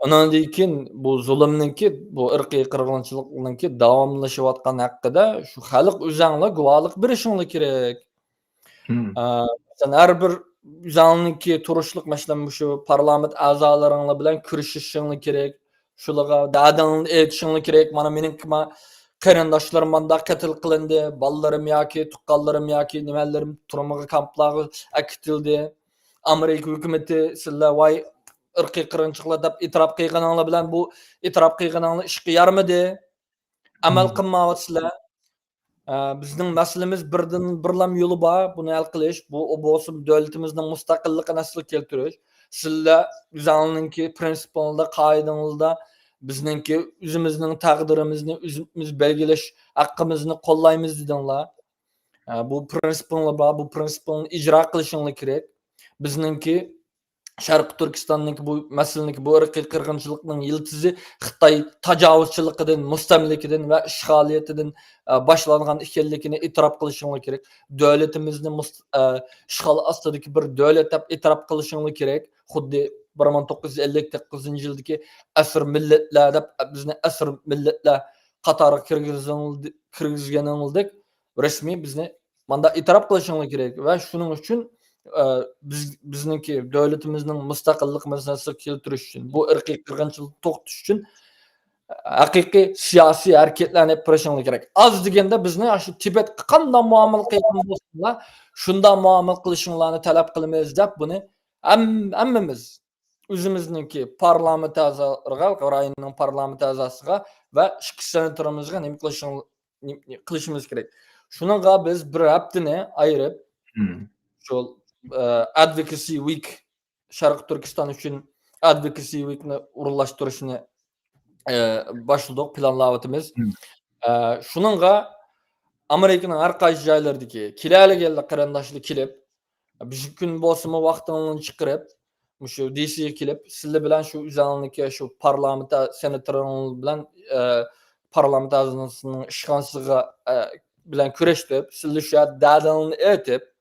Undan keyin bu zulmninki, bu irqiy qirg'inchilikninki davomlashayotgan haqida shu xalq o'zinglar guvohlik berishinglar kerak. Sen har bir o'zinglarniki turishlik masalan shu parlament a'zolaringlar bilan kurashishinglar kerak. Shularga dadangni aytishinglar kerak. Mana mening qarindoshlarim manda qatl qilindi, bolalarim yoki tuqqanlarim yoki nimalarim turmaga kamplarga akitildi. Amerika hukumati sizlar voy irqiy qirg'inchiliklar deb e'tirof qilganinglar bilan bu e'tirof qilganinglar ishga yaramadi. Amal qilmayapsizlar. Bizning masalamiz birlam yo'li bor, buni hal qilish, bu bo'lsin davlatimizning mustaqilligini asl keltirish. Sizlar o'zingizning prinsipingizda, qoidangizda bizningki o'zimizning taqdirimizni o'zimiz belgilash haqqimizni qo'llaymiz dedinglar. Bu prinsipinglar bor, bu prinsipni ijro qilishinglar kerak. Bizningki Sharq Turkistonning bu masalaniki bu irqiy qirg'inchilikning yiltizi Xitoy tajovuzchiligidan, mustamlikadan va ishg'oliyatidan boshlangan ekanligini e'tirof qilishinglar kerak. Davlatimizni ishg'ol ostidagi bir davlat deb e'tirof qilishinglar kerak. Xuddi 1959-yildagi asr millatlar deb bizni asr millatlar qatoriga kirgizganingdek rasmiy bizni manda e'tirof qilishinglar kerak va shuning uchun bizningki davlatimizning mustaqilligimizni keltirish uchun bu irqiy qirg'inchilikni to'xtatish uchun haqiqiy siyosiy harakatlarni qilishinglar kerak. Az deganda bizni shu Tibetga qanday muomala qilgan bo'lsalar, shunday muomala qilishinglarni talab qilamiz deb buni hammamiz o'zimizningki parlament a'zolariga, rayonning parlament a'zosiga va ichki senatorimizga nima qilishimiz kerak. Shuningga biz bir haftani ayirib shu Advocacy Week Sharq Turkiston uchun Advocacy Weekni o'rinlashtirishni boshladik, planlayapmiz. Shuningga Amerikaning har qaysi joylaridagi kelayotgan qarindoshlar kelib, bir kun bo'lsa vaqtini chiqarib, Şu DC'ye kelip sizler bilen şu üzerindeki şu parlamenta senatörün bilen parlament azasının işgansızlığı bilen küreştip sizler şu dağdanını etip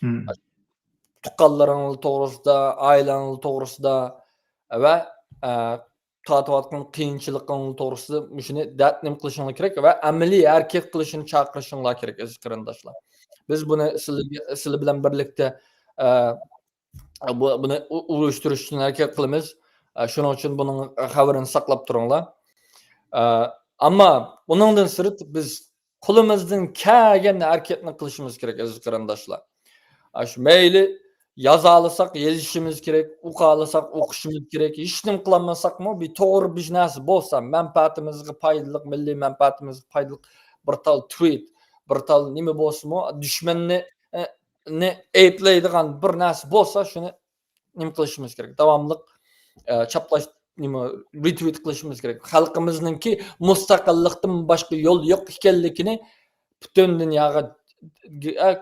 Hmm. tuqqanlaryňyz togrusda, aýlaňyz togrusda we tatyp atgan kynçylygyňyz togrusda muşuny dätnim kılışyňyz kerek we ameli herket kılışyny çakyryşyňyz kerek aziz gırandaşlar. Biz bunu sizler bilen birlikde bunu ulaştırış üçün herket kılymyz. Şonuň üçin bunyň habaryny saklap turuňlar. Amma bunundan syrt biz kulymyzdan kägen herketni kılışymyz kerek aziz gırandaşlar. Şu meýli yazalysak ýezişimiz kerek, ukalysak okuşymyz kerek. Hiç nim kılanmasakmy bir togry bir näse bolsa, menfaatimizge paýdalyk, milli menfaatimizge paýdalyk bir tal tweet, bir tal nime bolsamy, düşmenni ne eýpleýdigan bir näse bolsa, şunu nim kılışymyz kerek. Dawamlyk çaplaş nime retweet kılışymyz kerek. Halkymyznыңki mustaqillykdan başga ýol ýok ekenligini bütün dünýäge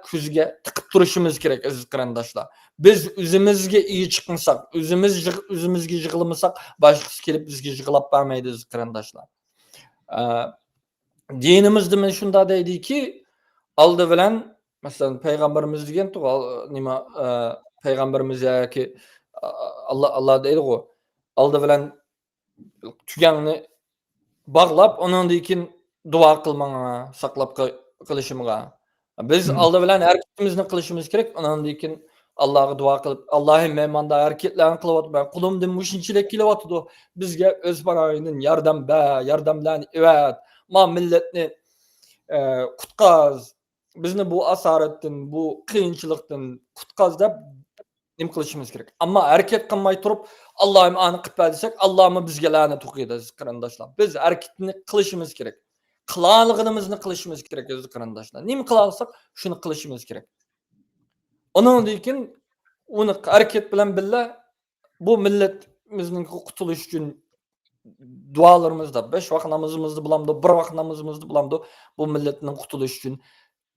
küzge tıkıp duruşumuz gerek aziz gırandaşlar. Biz üzümüzge iyi çıkmasak, üzümüzge jıgılmasak, başkası kelip bizge jıgılap vermeydi aziz gırandaşlar. Dinimizde men şunda deydi ki, aldı bilen, mesela Peygamberimiz digen nima Peygamberimiz ki Allah deydi go, aldı bilen tügenini bağlap, onun dikin dua kılmağa, saklap kılışımığa. Biz aldı bilen herketimizni kılışımız gerek. Ondan dikin Allah'a dua kılıp Allah'ın memanda hareketlerini kılıp ben kulumdan muşinçilek kilovatdı. Bizge öz parayının yardımlan evet ma milletni kutkaz bizni bu asaretten bu kıyınçılıktan kutkaz da nim kılışımız gerek. Ama hareket kılmay turup Allah'ım anı kıtbel desek Allah'ımı bizge lanet okuydu kırandaşlar. Biz hareketini kılışımız gerek. Kılanlığımızı kılışımız gerek aziz kırandaşlar. Nimi kılalsak şunu kılışımız gerek. Onun dikin onu hareket bilen billa bu milletimizin kurtuluş için dualarımızda 5 vakit namazımızda bulamdı, 1 vakit namazımızda bulamdı. Bu milletin kurtuluş için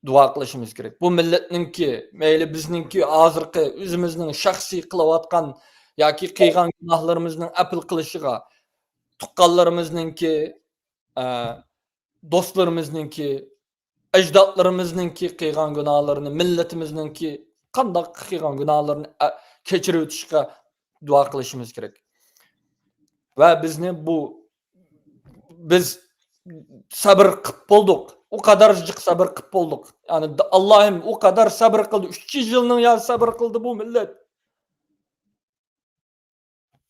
dua kılışımız gerek. Bu milletinki meýli bizninki azırkı özümüzün şahsi kılavatkan yoki kıygan günahlarımızın apil kılışıga tuqqanlarımızınki dostlarımızınki, ecdatlarımızınki kıygan günahlarını, milletimizinki kandak kıygan günahlarını keçirip ötüşke dua kılışımız gerek. Ve biz sabır kıp bulduk. O kadarcık sabır kıp bulduk. Yani Allah'ım o kadar sabır kıldı. 300 yılının ya sabır kıldı bu millet.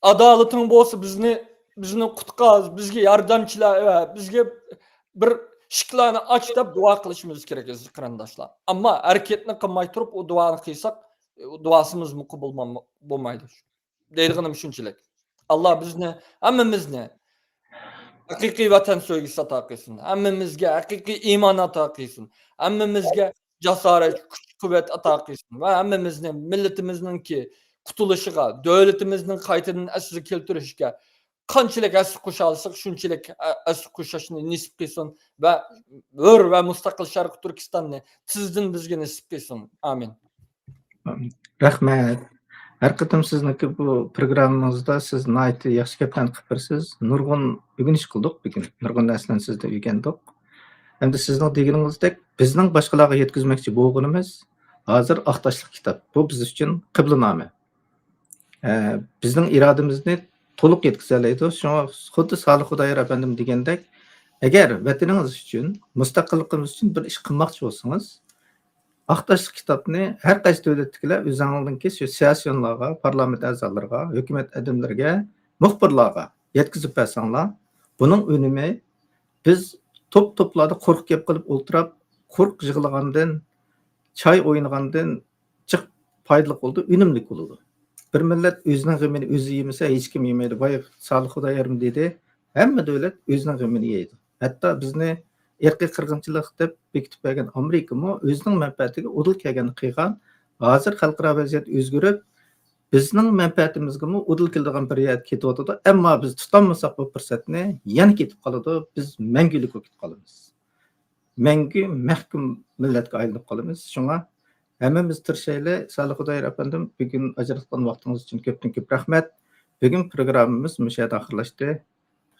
Adaletın bolsa bizni kutkaz, bizge yardımçılar, bizge bir şıklany aç da dua kılışımız gerek aziz kırandaşlar. Ama hareketini kılmay turup o duanı kıysak, o duasımız mı kubul bolmaydı. Deydiğim şunçilek. Allah bizni, hammamizni hakiki vatan söýgüsi ata kılsın. Hammamizge hakiki iman ata kılsın. Hammamizge jasaret, kuvvet ata kılsın. Ve hammamizni milletimizninki kutuluşyga, döwletimizning gaýtadan asly keltirişige kançylyk asy kuşalsak şunçylyk asy kuşaşyny nisip kılsın ve ör ve mustaqil Şarkı Türkistanny sizdin bizge nisip kılsın. Amin. Rahmet. Her kıtım sizniki bu programımızda siz naiti yaxşı geplerni qilib bersiz. Nurgun bugün iş kıldık bugün. Nurgun näseni sizde öýgendik. Hem de sizning degeninizdek bizning başkalarga yetkizmekçi bolgunumuz hazır Aktaşlyk kitap. Bu biz üçün kıblaname. Bizning iradamizni to'liq yetkizaleydi. Şoňa xuddi Salih Hudaýar efendim degendek, eger wataningiz üçin, mustaqilligimiz üçin bir iş kılmakçı bolsaňyz, Aktaşlyk kitapny her gaýsy döwletdikiler özüňizdinki şu siyasiýonlarga, parlament azalarına, hökümet edimlerine, muhbirlarga yetkizip bersaňlar, bunyň önümi biz top-toplarda kork gep kılıp olturap, kork jyglagandan, çay oýnagandan çık paýdaly boldy, ünümlik boldy. Bir millet özüniň gemini özü ýemese hiç kim ýemedi. Baýy Salih Hudaýar dedi, hemme döwlet özüniň gemini ýeýdi. Hatda bizni erki kırgınçılık dep bekitip bergen Amerika mı özünün menfaatiga udul kelgeni kıygan. Hazır halkara vaziyet özgürüp bizning menfaatimizga mı udul keldigan bir ýer ketip oturdy. Emma biz tutanmasak bu fursatni yana ketip kalady. Biz mängülik ketip kalamiz. Mängü mahkum milletge aýlanyp kalamiz. Şoňa Hammamiz tirishaylik. Sali Xudoyor afandim, bugun ajratgan vaqtingiz uchun ko'pdan ko'p rahmat. Bugun programmamiz mushu yerda oxirlashdi.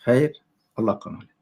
Xayr, Allohga emanet.